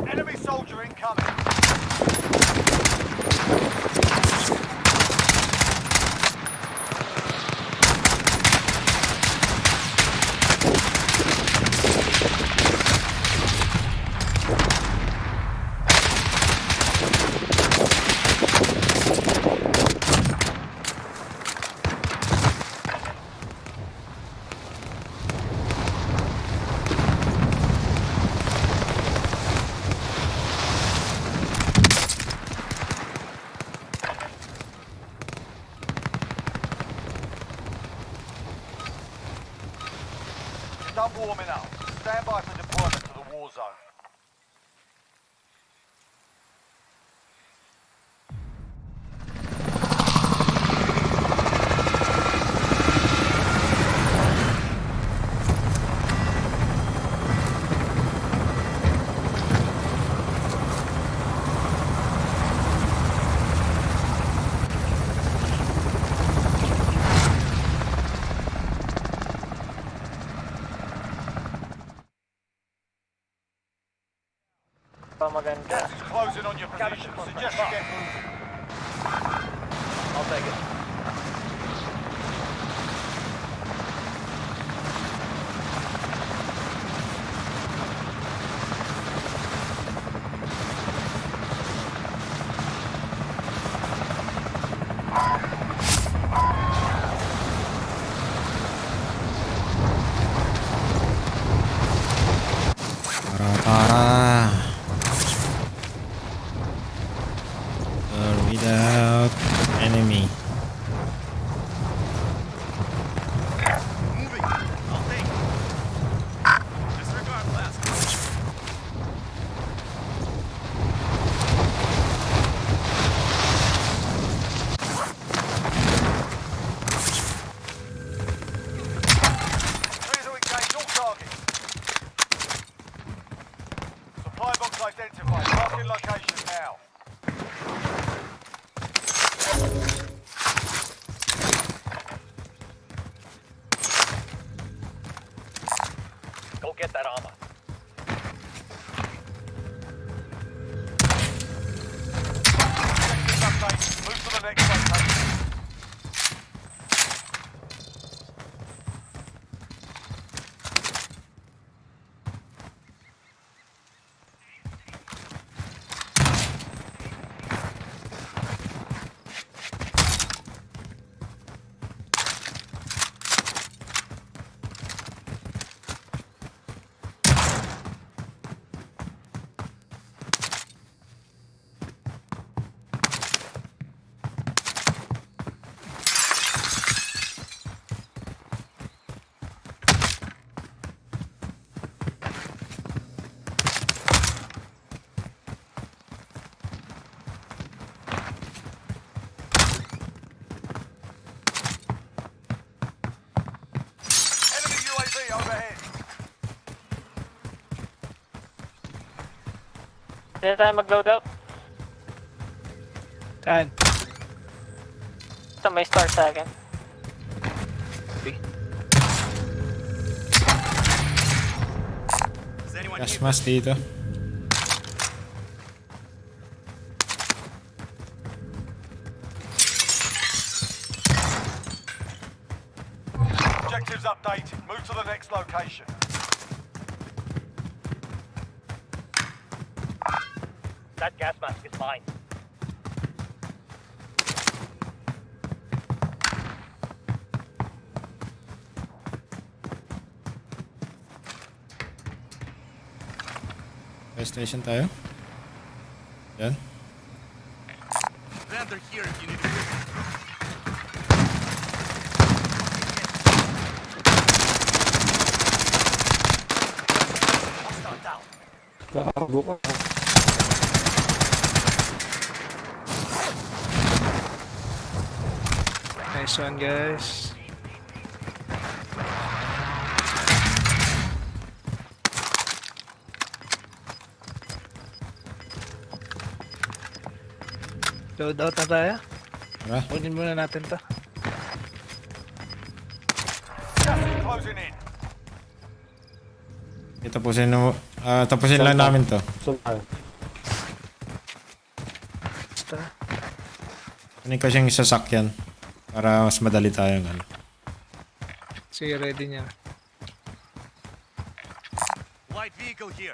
Enemy soldier incoming. Done warming up. Stand by for deployment to the war zone. Maganda. Gas is closing on your position. Suggest you get moving. I'll take it. Tara. Without enemy. Moving. I'll take it. Disregard blast. Clear to engage all targets. Supply box identified. Marking location now. Go get that armor. Objective update. Move to the next location. Hindi na tayo mag-load out. Saan? Ito may star sa akin. Is anyone Gas here? mask dito. updated. Move to the next location. That gas mask is mine. Buy station tayo. Yan. Vendor here if you need equipment. Hostile down. Kakago ka. Nice one, guys. Load out na tayo. Tara. Kunin muna natin to. Gas is closing in. Tapusin lang namin to. Saan tayo? Basta. Kunin ko siyang sasakyan. Para mas madali tayong ano. Sige, ready niya. Light vehicle here.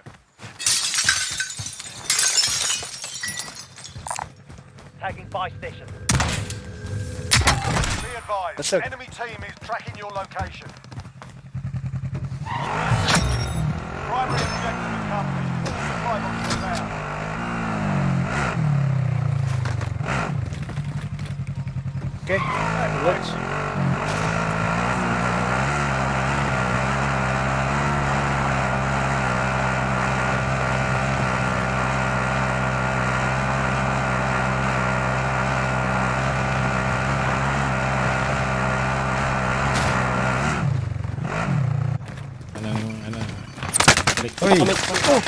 Tagging buy station. Be advised, That's it. enemy team is tracking your location. Primary objective accomplished. All supply boxes down. Okay, works. Ano. Uy! Oh!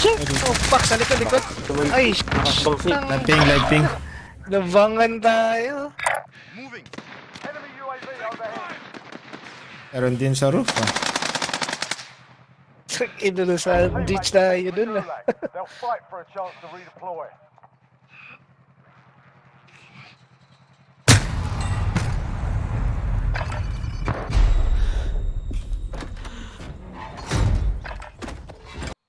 Shit! Oh, fuck! Sa likod! Ay, Nakasbangsi. Live ping. nabangan tayo. Moving. Enemy UAV overhead. Meron din sa roof ah. Inulo sa ditch tayo dun ah. They'll fight for a chance to redeploy.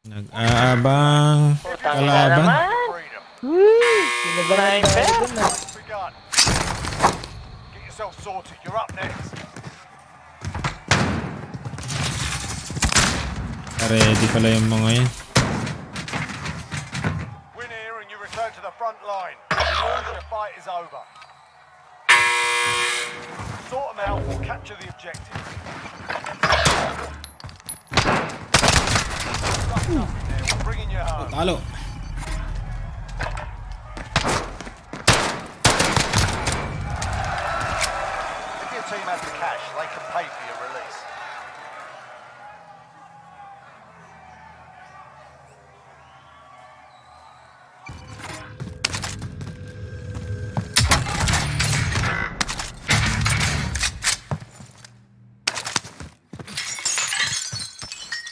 Nag-aabang kalaban. Freedom. Inabangan tayo dun ah. Begun. Get yourself sorted. You're up next. Ready pala yung mga yun. Win here and you return to the front line. If you lose, your fight is over. Sort them out or capture the objective. We're bringing you home. Talo. If your team has the cash, they can pay for your release.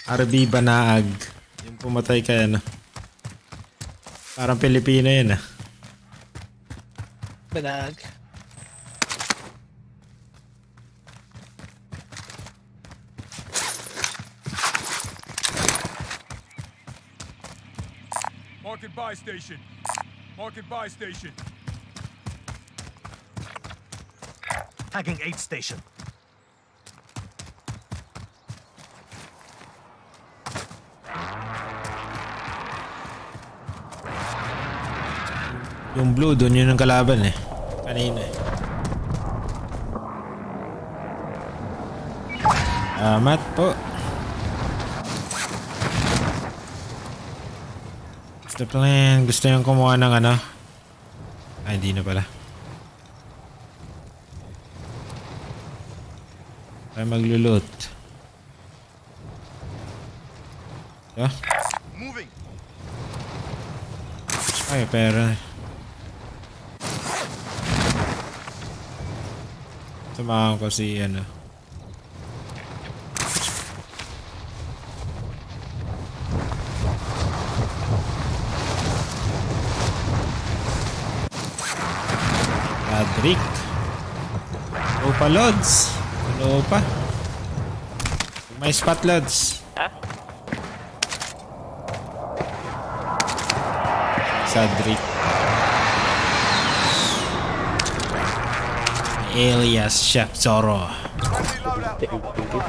RB Banaag. Yung pumatay kay ano. Parang Pilipino yun ah. Banag. Market buy station. Market buy station. Tagging aid station. Yung blue, doon yun ang kalaban eh. Kanina eh. Amat po. What's the plan? Gusto yung kumuha ng ano? Ay, hindi na pala. Tayo maglulot. Yeah? Moving. Ay, pera. Samahan ko si ano. Patrick. Low pa, Lods. Low pa. May spot, Lods. Ha? Sadric. Alias Chef Zorro. Friendly loadout drop on the way.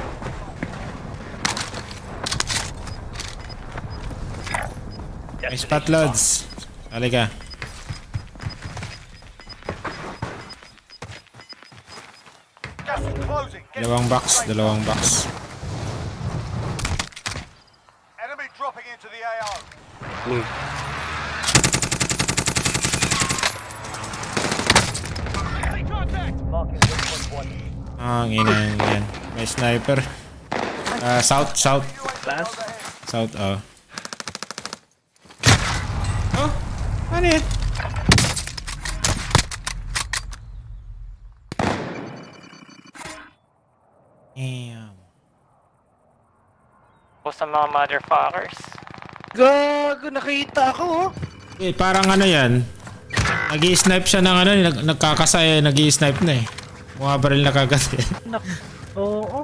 May spot, Lods. Halika. Gas is closing. Get Dalawang to the box, safe dalawang zone. box. Enemy dropping into the AO. Ang inang yan. May sniper. South. Taas. South, oh. Oh, ano yan? Damn. Po sa mga motherfuckers. Gago, nakita ako, oh. Eh, parang ano yan. Nag-i-snipe siya ng ano, nagkakasaya, nag-i-snipe na eh. Bumabaril na kagad eh. Oo.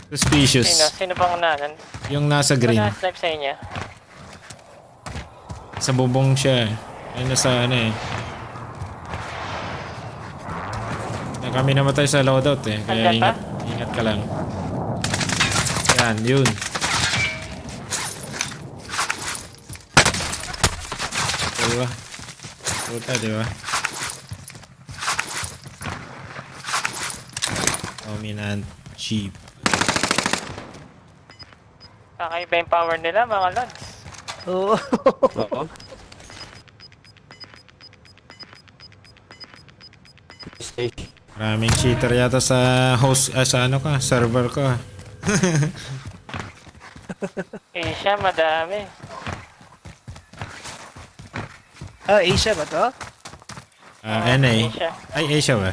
Suspicious. Sino bang nanan? Yung nasa green. Ano snipe sa inyo? Sa bubong siya eh. Ay, nasa ano eh. Na kami namatay sa loadout eh. Kaya Andyan pa? ingat ka lang. Yan, yun. Diba? Puta, diba? Dominant cheap. Kakaiba yung power nila, mga lods. Oo. Oo. Mistake. Maraming cheater yata sa host, sa ano ka, server ko. Asia, madami. Asia ba to? NA. Asia. Ay, Asia ba?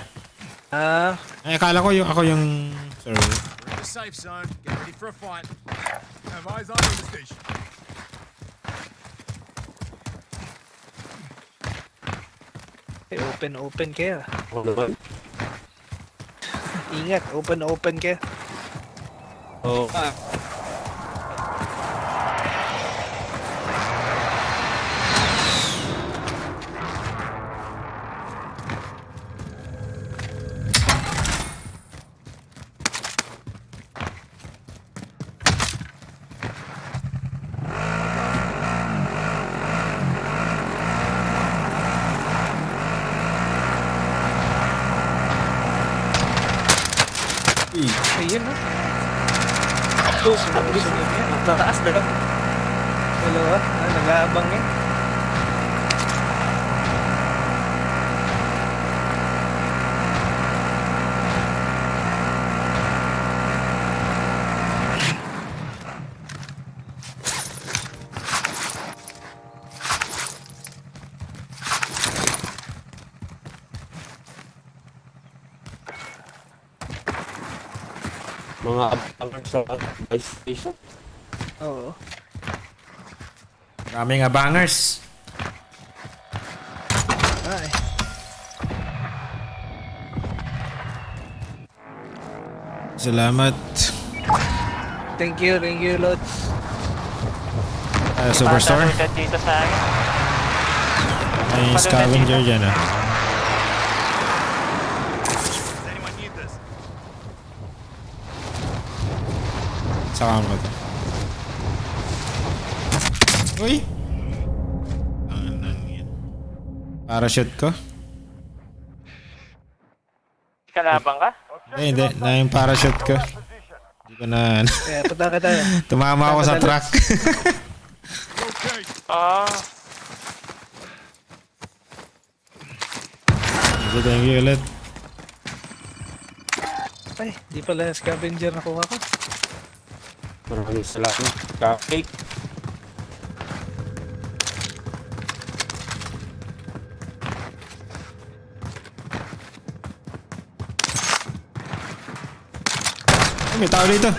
Ay, akala ko yung ako yung server. We're in the safe zone. Get ready for a fight. Have eyes on the station. Open kayo. Ako naman. Ingat, open kayo. Oo. Ayun, no? Sunod yan. Tataas na lang. Dalawa. Nag-aabang eh. Mga abangers sa base station. Oo. Maraming abangers. Ay. Salamat. Thank you, Lods. Superstore. Patulad dito sa akin. May scavenger dyan ah. Does anyone need this? Saka mo to. Uy! Anong yan? Parachute ko? Kalabang ka? Hindi. Na yung parachute ko. Hindi ko na... Kaya punta ka tayo. Tumama ako sa truck. Okay. Thank you ulit. Ay, di pala scavenger nakuha ko. Maraming salamat. Cupcake. Ay, may tao dito.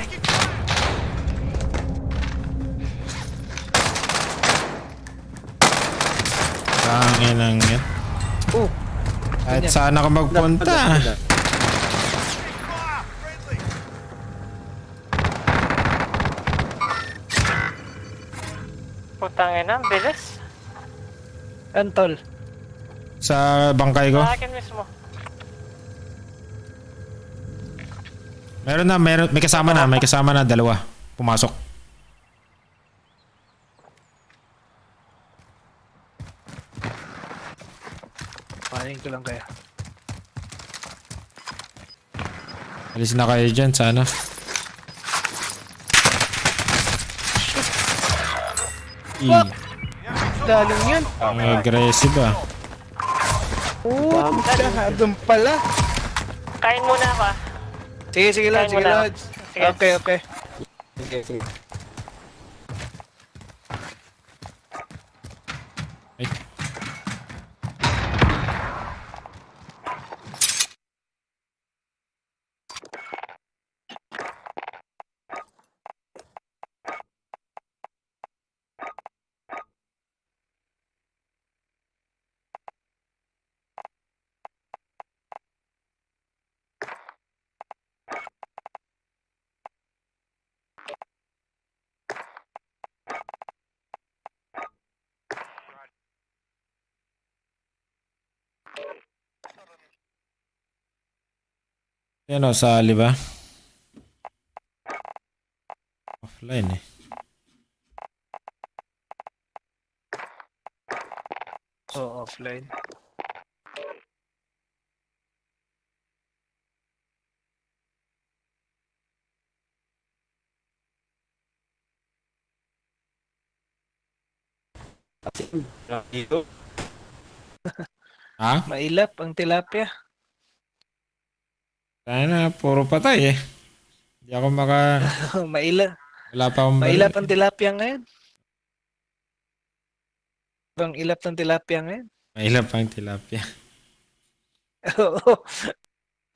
Tangin ang yan. Oh, Kahit saan ako magpunta. Tangina, bilis. Antol. Sa bangkay ko. Sa akin mismo. Meron, may kasama na, dalawa. Pumasok. Pahayin ko lang kaya. Alis na kayo dyan, sana. Fuck! Daling yan. Ang aggressive ah. Oh, doon pala. Kain muna ako. Sige lang, Kain sige muna lang. ako. Sige. Okay. Sige. Ay. Yan o, sali ba? Offline eh. Offline. Dito. Ha? Mailap ang tilapia. Sana, puro patay eh. Hindi ako Mailap. wala pa akong Mailap baril. ang tilapia ngayon. Bang ilap ng tilapia ngayon. Mahilap ang tilapia. Oo.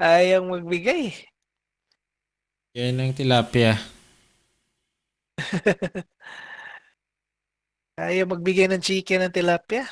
Ayaw magbigay. Yan ang tilapia. Ayaw magbigay ng chicken ng tilapia.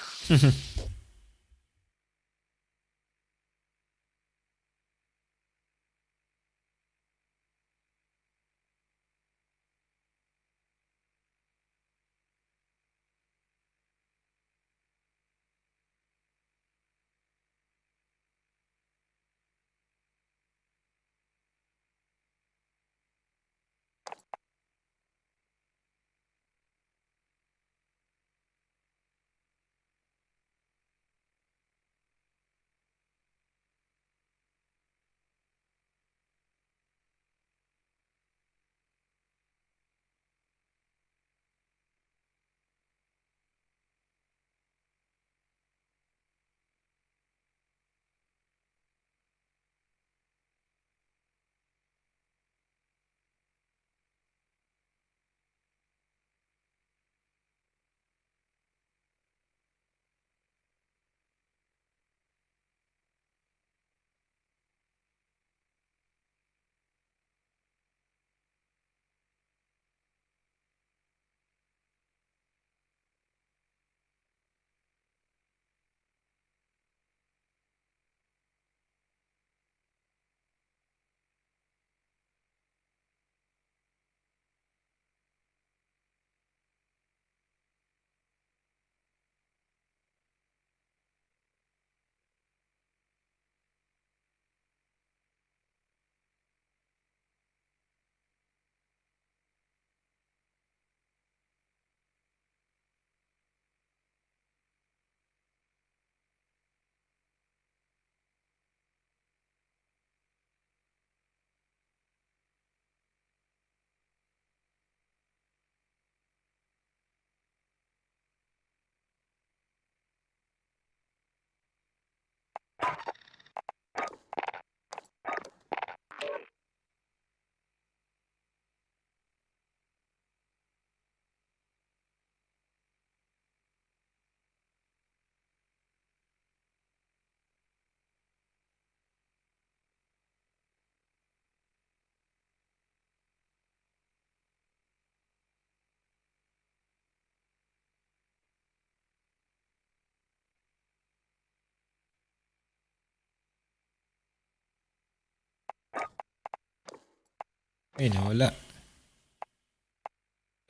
Ay, nawala.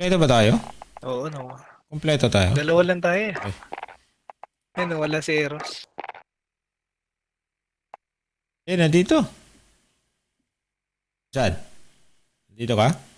Kaya ba tayo? Oo, no. Kompleto tayo. Dalawa lang tayo eh. Okay. Ayun, wala si Eros. Nandito. Saan? Dito ka?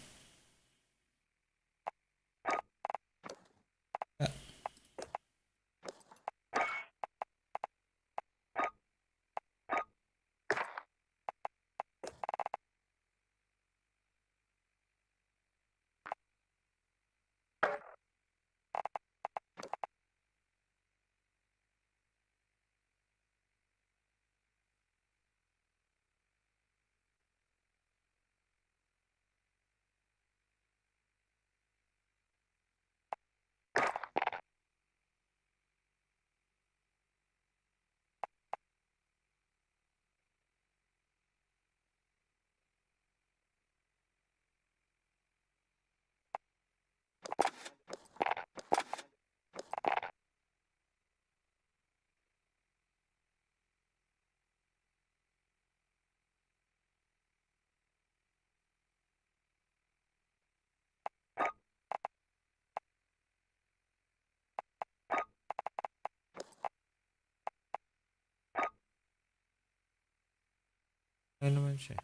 Ano naman siya?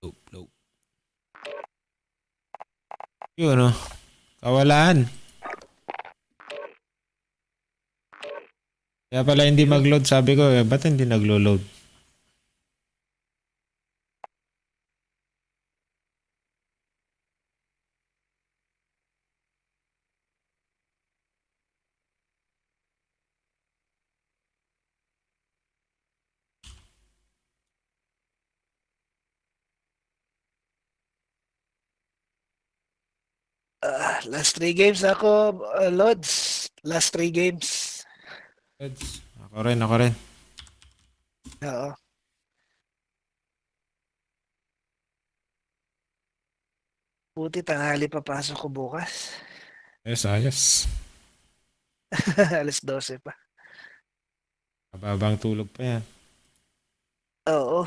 Loop. Yun oh. Kawalan. Kaya pala hindi mag-load. Sabi ko ba't hindi naglo-load? Last 3 games ako, Lods. Last 3 games. Ako rin. Oo. Buti tanghali papasok ko bukas. Ayos. Alas 12 pa. Mababang tulog pa yan. Oo.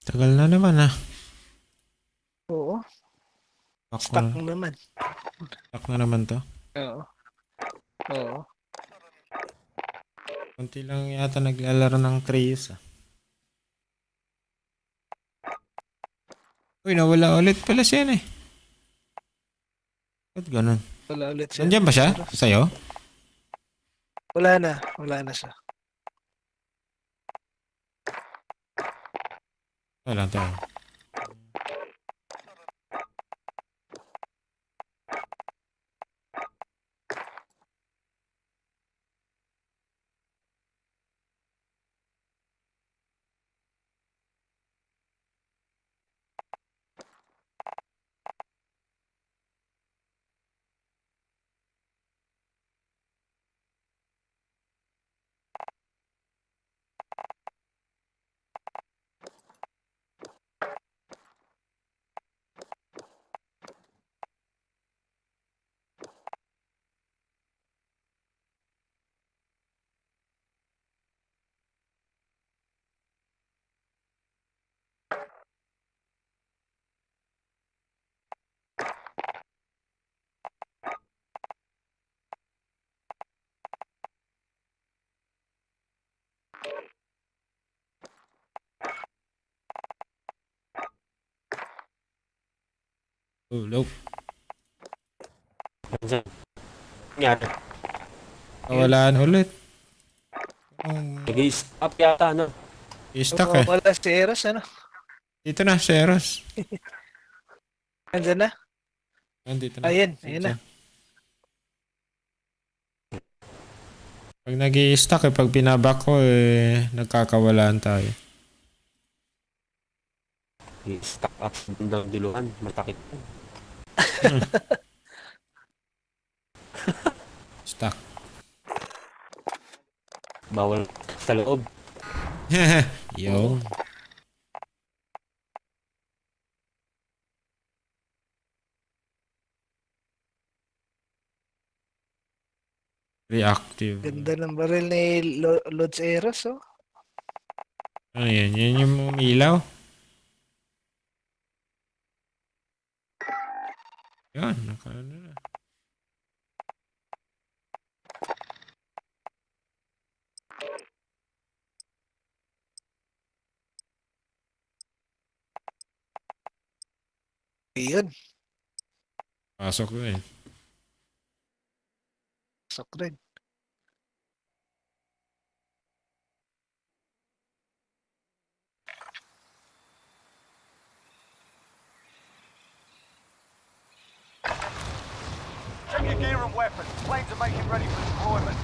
Tagal na naman ah. Oo. Stuck Stuck na naman. naman to. Oo. Oo. Kunti lang yata naglalaro ng trees ah. Uy, nawala ulit pala siya eh. Ba't ganun? Wala ulit siya. Nandiyan ba siya? Sa'yo? Wala na. Wala na siya. Wala tayo. Tulog. Nandiyan. Nangyari. Kawalaan ulit. Nag-i-stop yata, no? I-stuck eh. Wala si Eros, ano? Dito na, si Eros. Andyan na? Nandito na. Ayun, ayun na. Pag nag-i-stuck eh, pag pinabak ko eh, nagkakawalaan tayo. I-stop up ng diluhan. Matakit. Stuck. Bawal sa loob. Yo. Reactive. Ganda ng baril ni Lods Eros, oh. Ano yan? Yan yung umilaw? Yan, nakaano na. Ayun, Pasok ko eh. sok rin. Check your gear and weapons. Planes are making ready for deployment.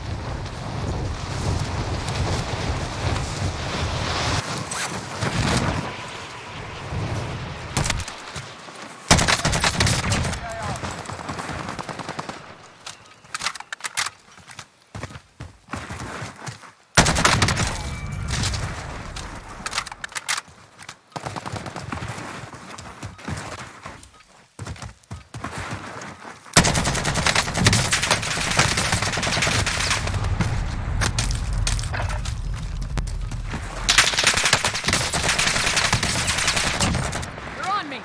You're on me.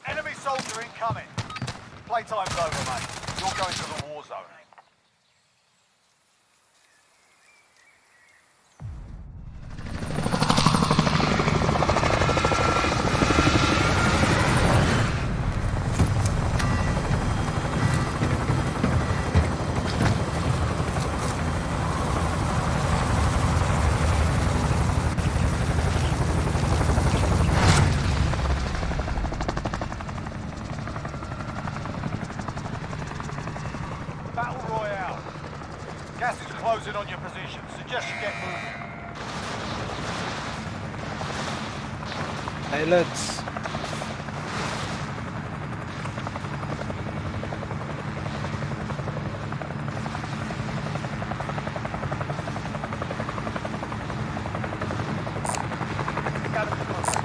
Enemy soldier incoming. Playtime's over, mate. You're going to the war zone. Battle Royale. Gas is closing on your position. Suggest you get moving. Ay, Lods.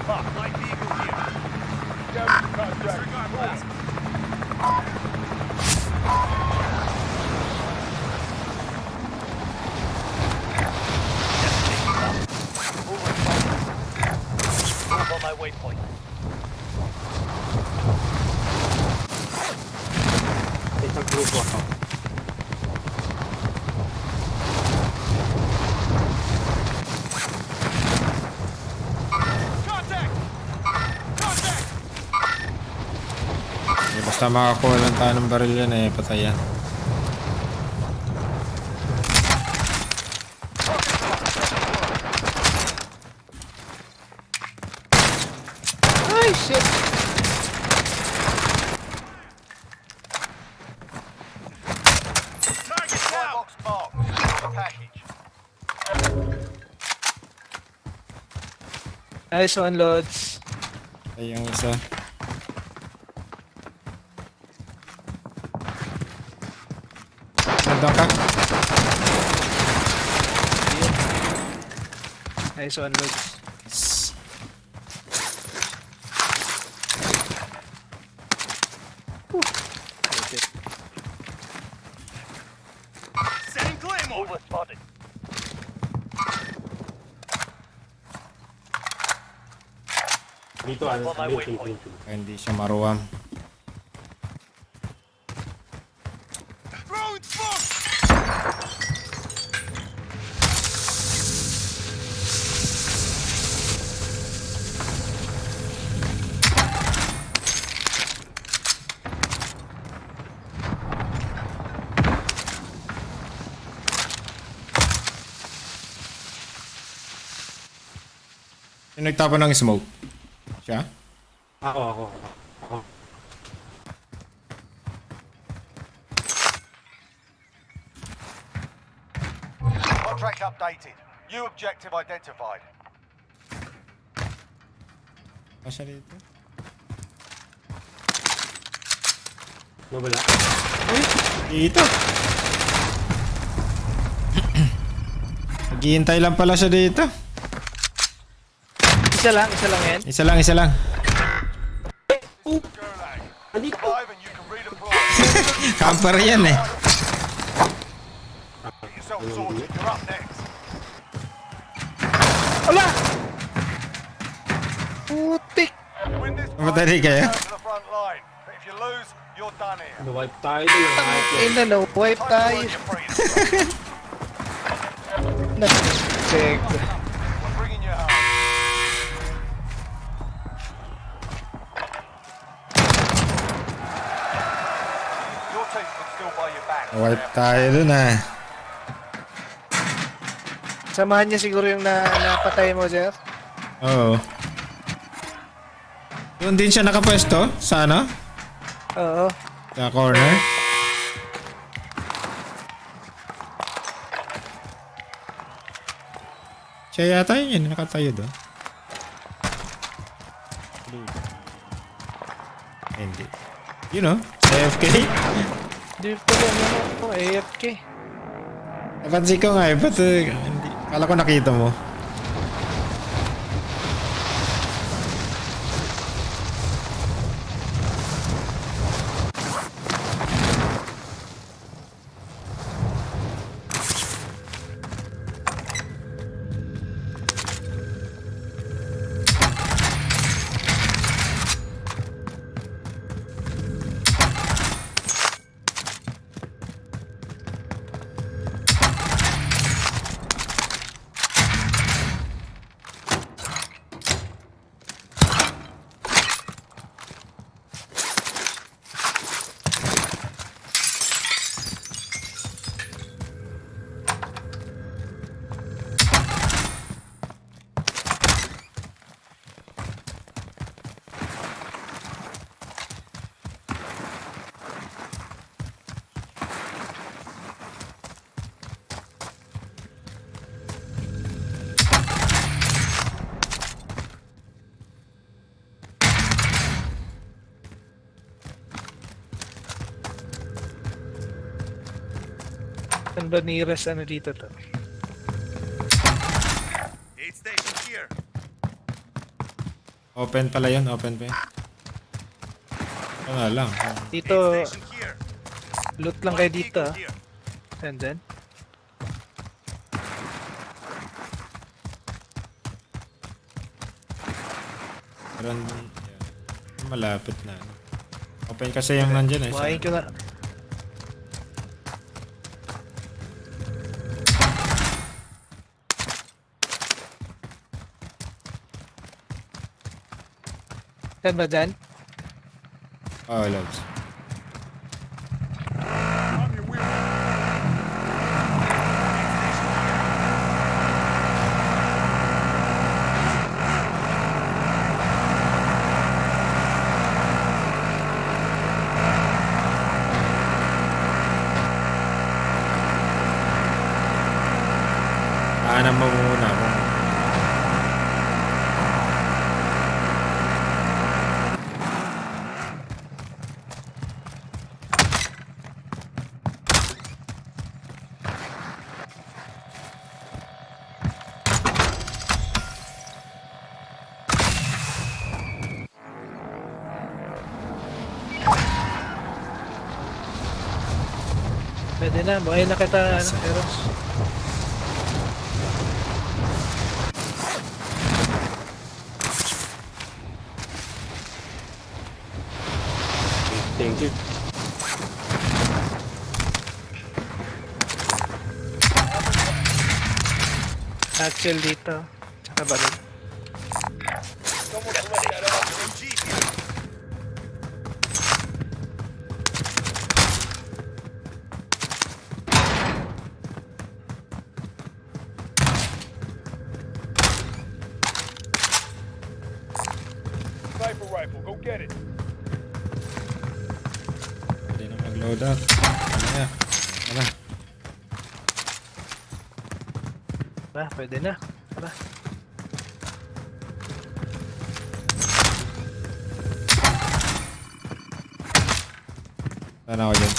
Light vehicle here. Disregard last. waypoint. Isang grupo ako. Contact! Contact! Eh, basta makakuha lang tayo ng baril yan eh, patay yan. Ay, shit! Target down! Box marked. The package. Nice one, Lods. Patay yung isa. Nandun ka? Nice one, Lods. Setting Claymore! Mover spotted. Dito, ano, dito. Hindi siya maruwam. Throwing smoke! Sino nagtapon ng smoke? Siya? Ako. Contract updated. New objective identified. Pa siya dito? Nawala. Dito! Naghihintay lang pala siya dito. Isa lang yan. Isa lang. Gulag. Andito. Survive and you can redeploy. Camper yan eh. Get yourself sorted. You're up next. Ala! Putik! Win this Mamatay fight, kayo? go to the front line. But if you lose, you're done here. Nawipe tayo doon. Ayun na, no. Wipe Time to tayo. earn your freedom. Nasig. We're bringing you home. Your team can still buy you back. Wipe tayo dun ah. Samahan niya siguro yung napatay mo, sir. Oo. Doon din siya nakapwesto? Sa ano? Oo. Sa corner? Siya yata yun, nakatayo doon. Hindi. You know, AFK. Di pala naman. AFK. Napansin ko nga eh, ba't hindi? Kala ko nakita mo. Saan ba nearest ano dito to? Aid station here. Open pala yun, open pa yun. Ano lang. Dito, Aid station here. loot lang kayo dito. Vehicle here. And then? Meron, malapit na. Open kasi yung nandyan eh. Buhayin ko na. Saan ba dyan? Oh, loads. Aanam mo muna kung Pwede na, buhayin na kita, ano, Eros. Thank you. Satchel dito. Tsaka balon. UMG here. Sniper rifle, go get it. pwede na mag-load out. Ano na? Ano? Pwede na. Tara. Saan ako dyan?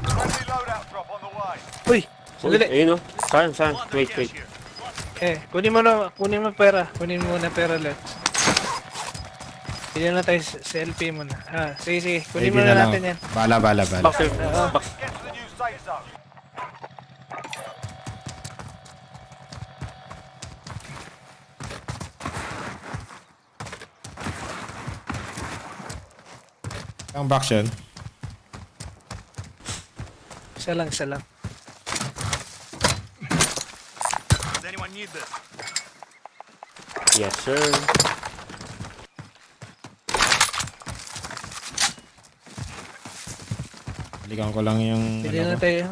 Friendly loadout drop on the way. Uy! Uy, Sandali. ayun o. Saan? Plunder Wait, cash wait. here. Kunin mo pera. Kunin mo na pera, Let. Pili na tayo sa LP muna. Sige. Kunin mo Maybe na lang. natin yan. Bala. Boxer. Box. Get to the new safe zone. Ang box yun. Isa lang. Does anyone need this? Yes, sir. Balikan ko lang yung Pili ano na ko. tayo.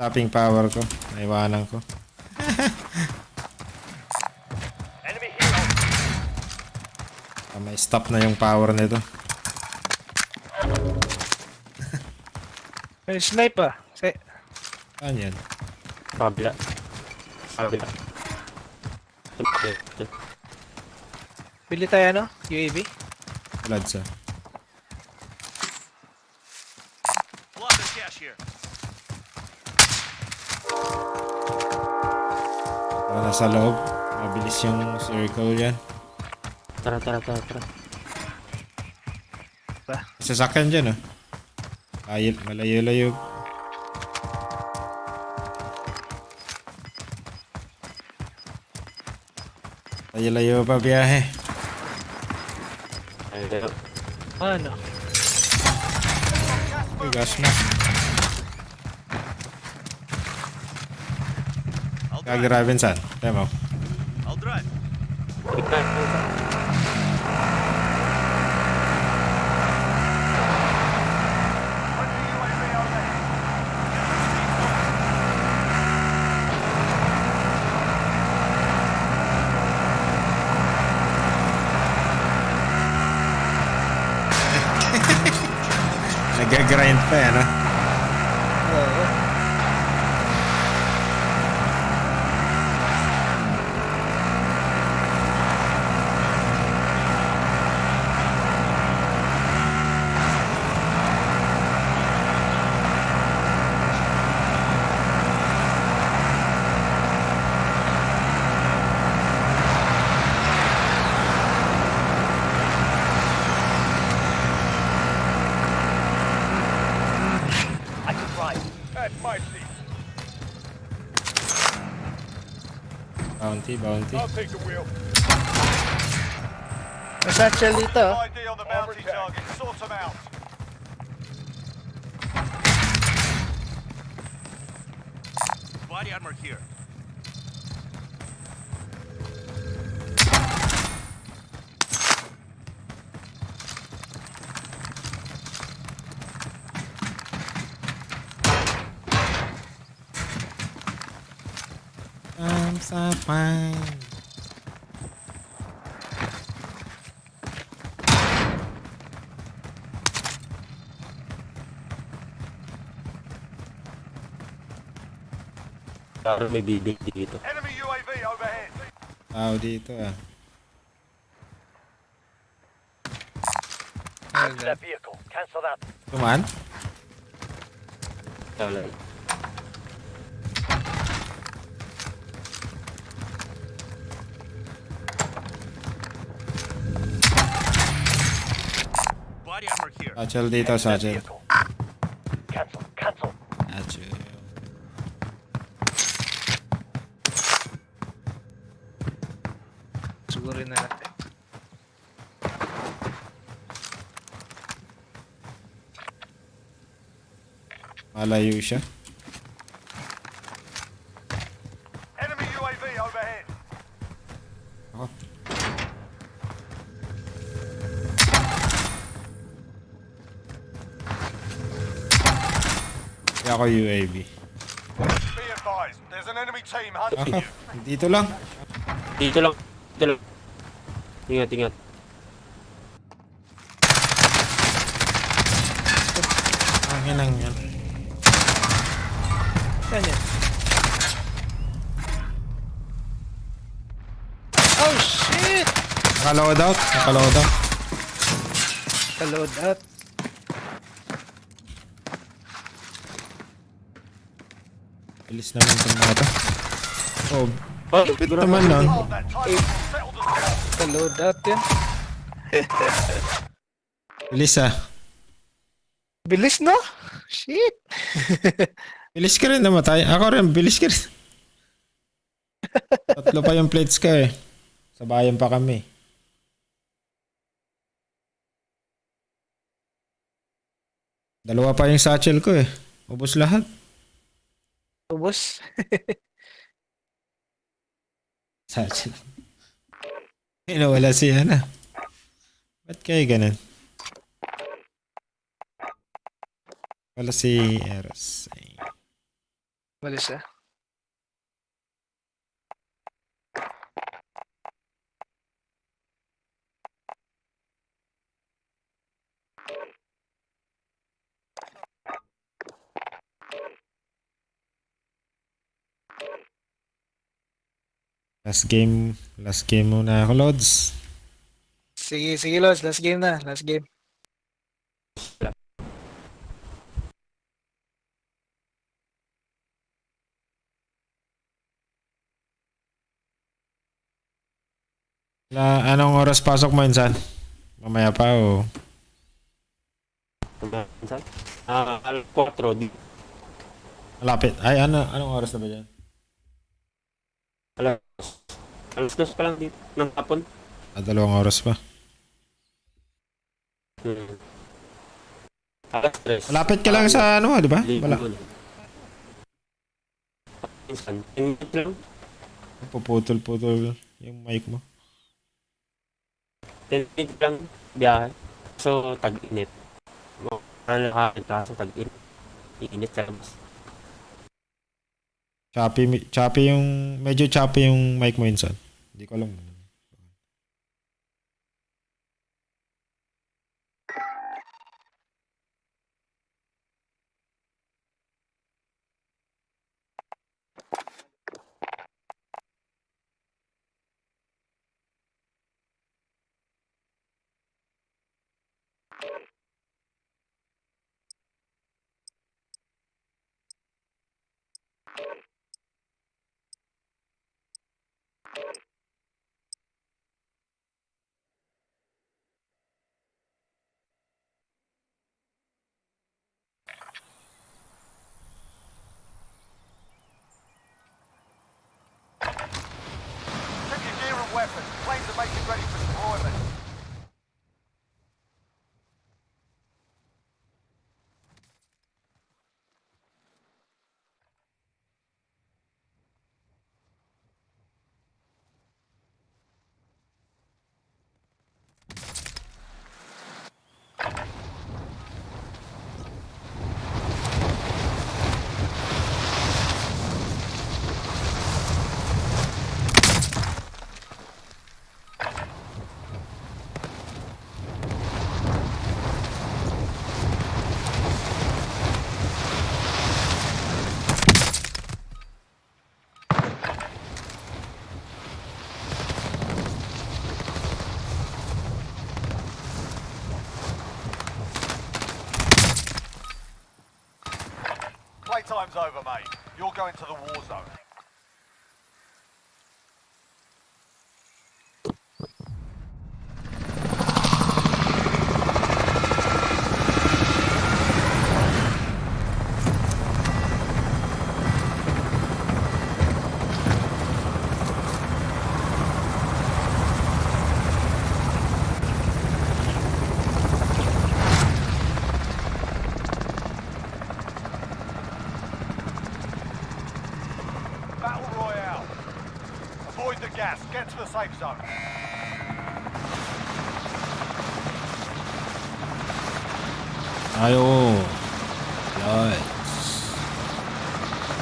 Tapping power ko. Naiwanan ko. Enemy hero. May stop na yung power nito. May snipe ah. Saan yan? Kabila. Pili tayo ano? UAV? Lads ah. Plunder cash here. Para nasa loob. Mabilis yung circle yan. Tara. Sasakyan dyan ah. Malayo-layo. Layo-layo pa biyahe. Ayun. Ano? Uy, gas mask. I'll Kagi drive. Robinson. Tama. I'll drive. Friendly UAV overhead. Nag-grind pa yan ah. Oo. Bounty, bounty. I'll take the wheel. May satchel dito. ID on the bounty target. Sort them out. Body armor here. I'm so fine. Parang may building dito. Enemy UAV overhead. Tao dito ah. That vehicle. Cancel that. Tuman? Wala. Body armor here. Satchel dito, satchel. Cancel. Cancel. Satchel. Siguro na natin. Malayo siya. Enemy UAV overhead. Ako. Kaya ako UAV. Be advised. There's an enemy team hunting Ako. you. Dito lang. Dito lang. Dito lang. Ingat, ingat. Angin lang yan. Yan yan. Oh shit! Nakaload out. Nakaload out. Ka-load out. Bilis naman itong mga to. Oh, Oh, bit naman nun. Hold that time. Settle the score. Ka-load out yan. Bilis ah. Bilis no? Shit! Bilis ka rin namatay. Ako rin, bilis ka rin. Tatlo pa yung plates ka eh. Sabayan pa kami. Dalawa pa yung satchel ko eh. Ubus lahat. Ubus. Satchel. Eh, nawala si Ana. Ba't kayo ganun? Wala si Eros. Ay. Malis ah. Last game muna ako, Lods. Sige, sige Lods. Last game na. Last game. Anong oras pasok mo insan? Mamaya pa o? Saan? 4 di. Malapit. Ay, anong oras na ba dyan? Alas 2 pa lang dito. Ng hapon. 2 oras pa. Alas 3. Malapit ka lang sa ano, di ba? Wala. Minsan. 10 minutes lang. Puputol-putol yung mic mo. 10 minutes lang biyahe. So, tag-init. Ano nakakita sa tag-init. Iinit sa labas. Choppy yung, medyo choppy yung mic mo insan. Hindi ko alam. Playtime's over, mate. You're going to the war zone. Battle Royale. Avoid the gas. Get to the safe zone. Ayo. Lods.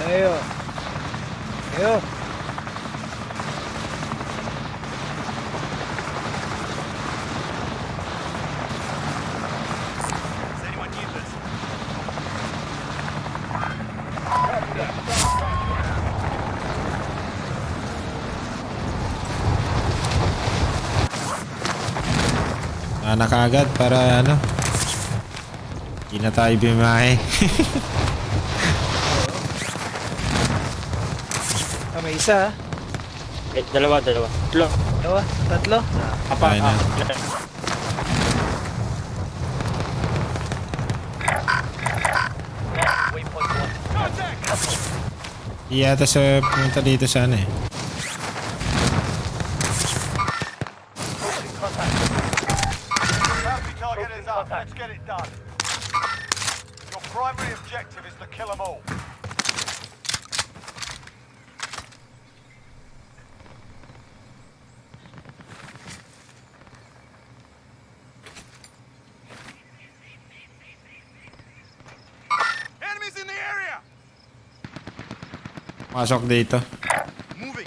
Ayo. Ayo. Does anyone need this? Na kaagad para ano. Hindi na tayo bimahe. May isa. Dalawa. Tatlo. Dalawa. Tatlo. Tayo na. Iyata sa pumunta dito sana eh. Bounty target is up. Let's get it done. Your primary objective is to kill them all. Enemies in the area! Pasok dito. Moving.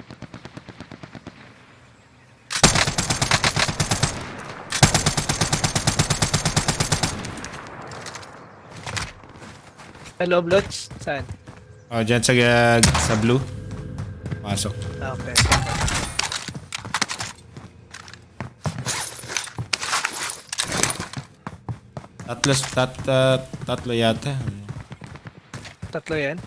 Sa loob, Lods. Saan? O, dyan sa blue. Pasok. Okay. Tatlo yata. Tatlo yan.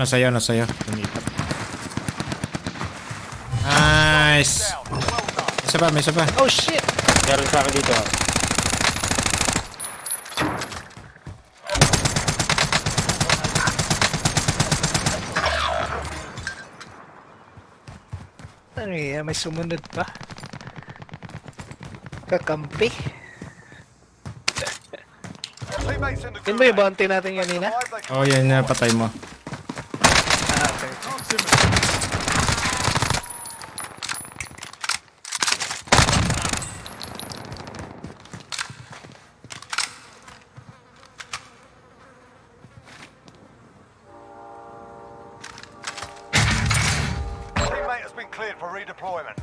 Sa'yo. Tumipat. Nice! Down. Well done. May isa pa. Oh, shit! Meron sa akin dito. Ano yan? May sumunod pa. Kakampi. Teammates in the Yun ba yung gulag. bounty natin kanina? Survive, they can Oh, yan na. Patay mo. Ah, okay. Teammate has been cleared for redeployment.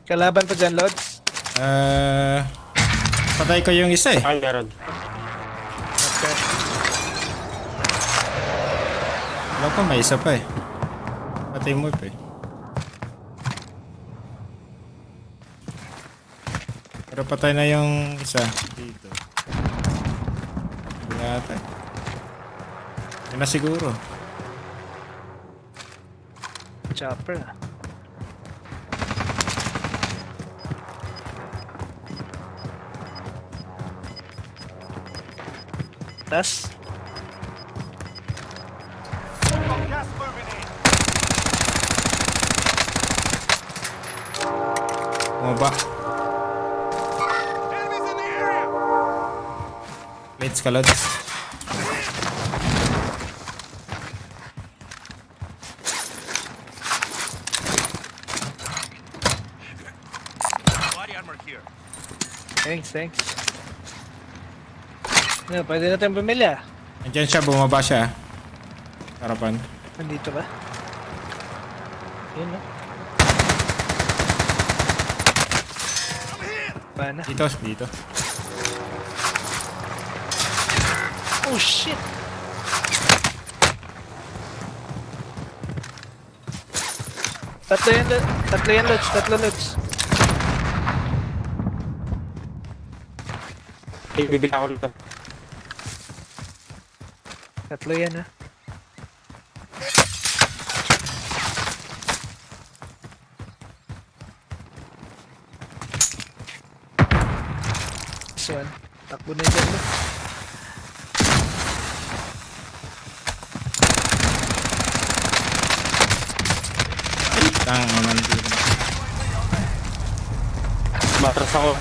Kalaban pa dyan, Lods. Patay ko yung isa eh. Saan meron? Okay. Wala pa, may isa pa eh. Patay mo pa eh. Pero patay na yung isa dito. Wala ata eh. Yun na siguro. Chopper na. Tas? Got gas moving in. Bumaba. Enemies in the area! Plates ka, Lods. Body armor here. Thanks. Ano, pwede natin bumili ah. Andyan siya, bumaba siya. Harapan. Nandito ba? Yun no? Paano? Dito. Oh shit! Tatlo yan, Lods. Tatlo, Lods. Bibili ako nito. Tatlo yan, ha. This one. Takbo na dyan, Lods. Tang naman dito. Matras ako.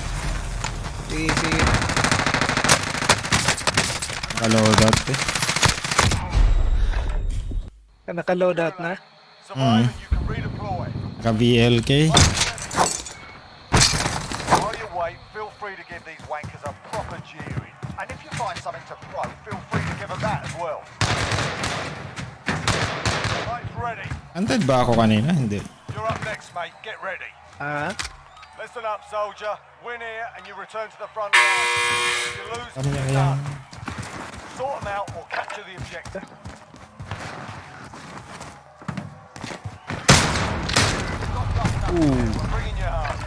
Sige, sige. Kaloadout eh. Naka-loadout na. Survive and you can redeploy. Ka-VLK. While you wait, feel free to give these wankers a proper jeering. And if you find something to throw, feel free to give them that as well. Fight's ready. Anted ba ako kanina? Hindi. You're up next, mate. Get ready. Ah, Listen up, soldier. Win here and you return to the front line. If you lose, Ano you're yan? done. Sort them out or capture the objective. We're bringing you home.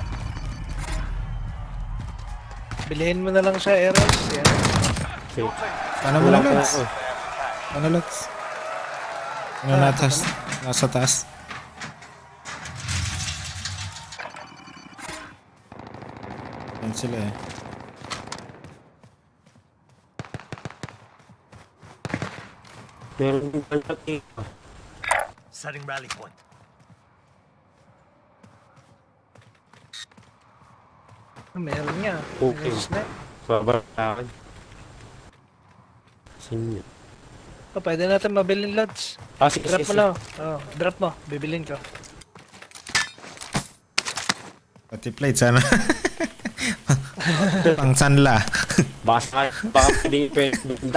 bilhin mo na lang siya, Eros. Yan. Your team. Paano mo Wala lang, pa Lods? ako. Paano, Lods? Ano natas? Nasa taas. Yan sila eh. Meron din pala dito. Setting rally point. Meron nga. Okay. Ayos na. Bababa akin. Sino yun? Oh, pwede natin mabilin, Lods. Ah, sige, Drop sige, mo lang. Oh, drop mo. Bibilin ko. Pati plate sana. Pang sanla. Baka hindi pwede. Aid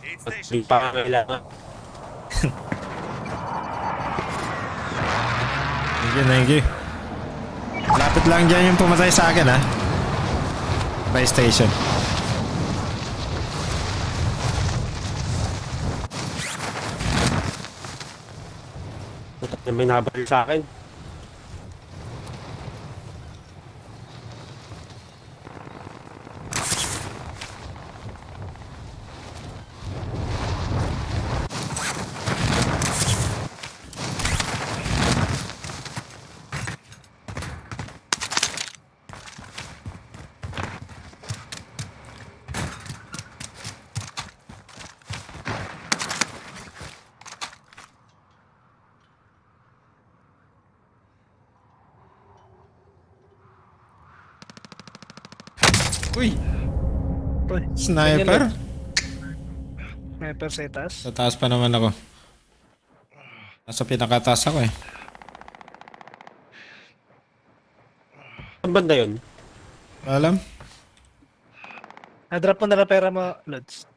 Hindi station pa here. kailangan. Thank you, thank you. Lapit lang dyan yung pumatay sa akin ha. By station. May nabaril sa akin. Uy! Uy, Sniper? sniper sa itaas. Sa taas pa naman ako. Nasa pinakataas ako eh. Saan banda yun? Alam? Drop mo na lang pera mo, Lods.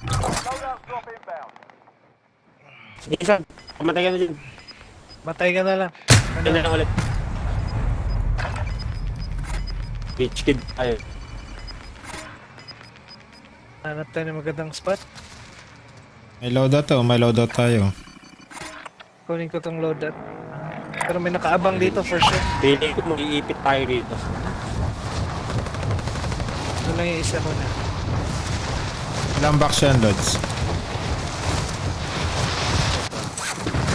Loadout drop inbound. Sige, isa. Pamatay ka na dyan. Matay ka na lang. Ano na lang ulit. Bitch kid. Ayun. Hanap tayo ng magandang spot. May loadout to. May loadout tayo. Kunin ko tong loadout. Pero may nakaabang dito for sure. Pili ko mag-iipit tayo dito. Ito lang yung isa muna. Ilang box yan, Lods?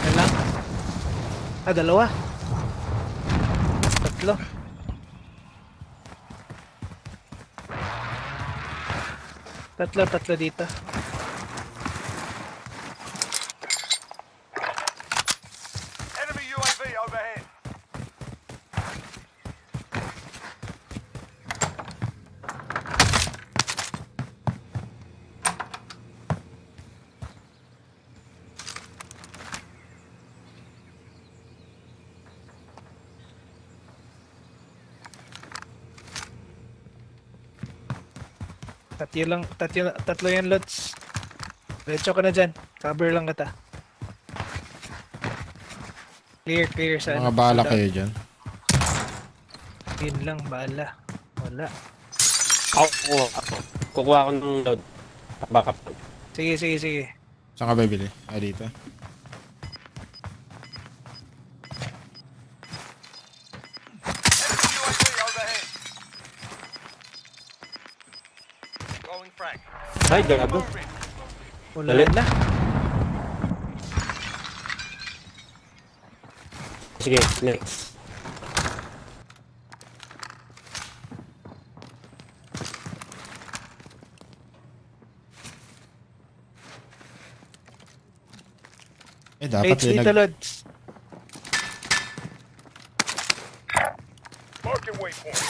Yan lang. Dalawa. Tatlo. Tatlo dito. Enemy UAV overhead. Tatlo yan, Lods. Diretso ka na dyan. Cover lang kita. Clear sa Mga bala kayo dyan. Yun lang, bala. Wala. Ako. Kukuha ko ng load. Backup. Sige. Saan ka bibili? Ah, dito. Enemy UAV overhead. Throwing frag. Ay, gago. Moving. Wala Dali. na. Sige, next. Dapat Mates dito, Lods. Marking waypoint.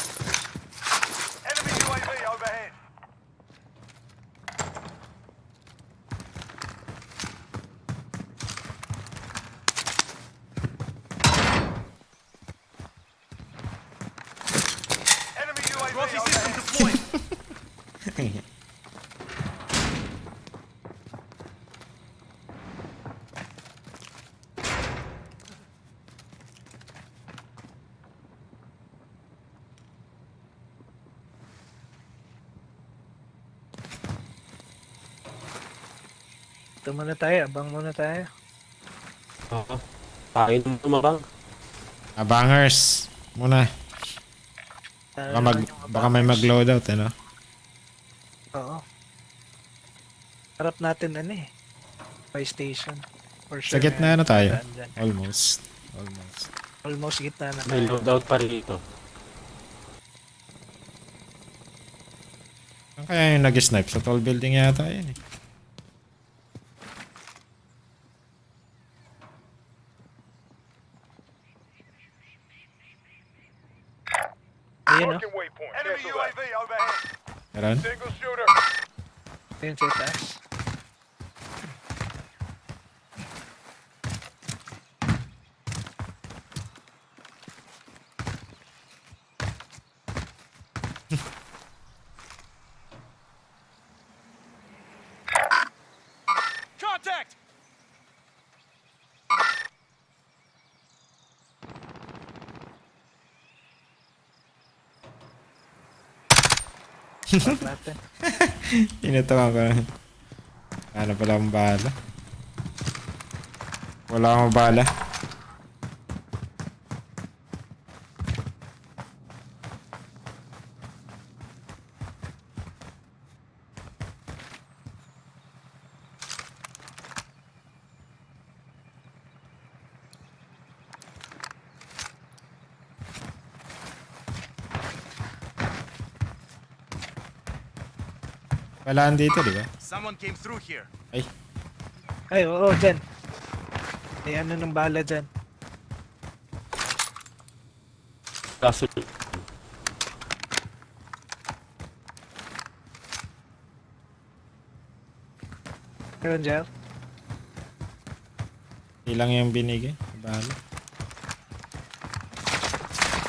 Enemy UAV overhead. Enemy UAV Trophy system overhead. deployed. Ito muna tayo. Abang muna tayo. Oo. Tayo nung tumabang. Abangers. Muna. Baka may mag-loadout, ano? Oo. Harap natin Fire station. For Sa sure. gitna na tayo. Daan dyan. Almost. Almost. Almost gitna na May tayo. loadout pa rito. Saan kaya yung nag-snipe? Sa tall building yata yun eh. Ayun, Marking waypoint. Enemy UAV overhead. Meron? Single shooter. Ayun sa taas. Contact! Harap natin. Inatawan ko na. Ano pala akong bala? Wala akong bala. Walaan dito, di ba? Someone came through here. Ay, Ay, oo, dyan. May ano ng bala dyan. Kaso, Meron dyan. ilang yung binigay. Bala.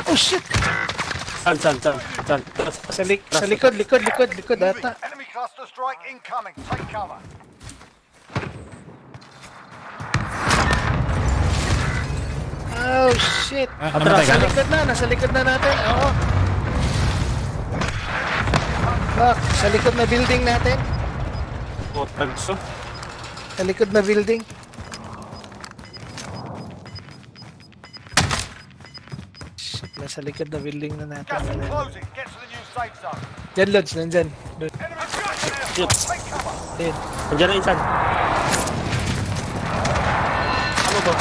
Oh shit! Saan? Sa likod ata. Enemy cluster strike incoming. Take cover. Oh shit! Namatay ka? Nasa likod na natin. Oo. Fuck, sa likod na building natin. tagso. Sa likod na building. Shit, nasa likod na building na natin. Gas is closing. Get to the new safe zone. Dyan, Lods, nandyan. Enemy strike in Shit. airstrike. Take cover. Ayun. Nandiyan na insan. Ano ba?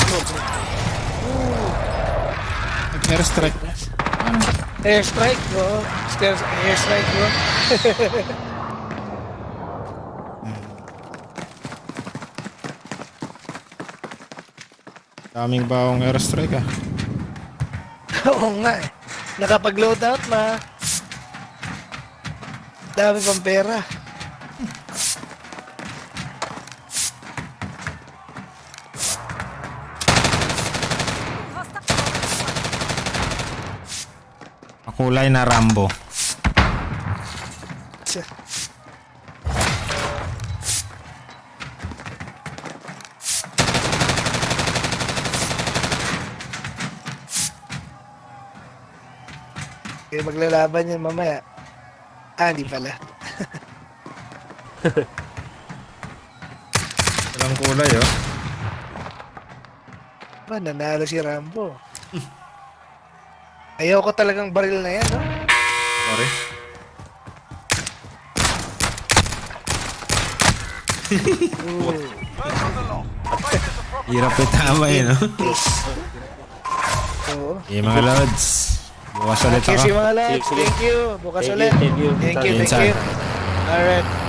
Airstrike. Airstrike, bro. Airstrike, bro. Daming baong airstrike ah. Oo nga eh. Nakapag-load out na. Dami pang pera. Makulay na Rambo. Tsa. Kaya maglalaban yan mamaya. Ah, di pala. Walang kulay, oh. Ba, nanalo si Rambo. Ayaw ko talagang baril na yan, no? Sorry. First on the lock. Make this a proper Hirap itama eh, no? Oo. Okay, mga lods. Bukas ulit Okay, ako. si mga lads. Sige, sige. Thank you. Bukas Thank you, ulit. thank you. Thank you, Yun, thank you. sir. Alright.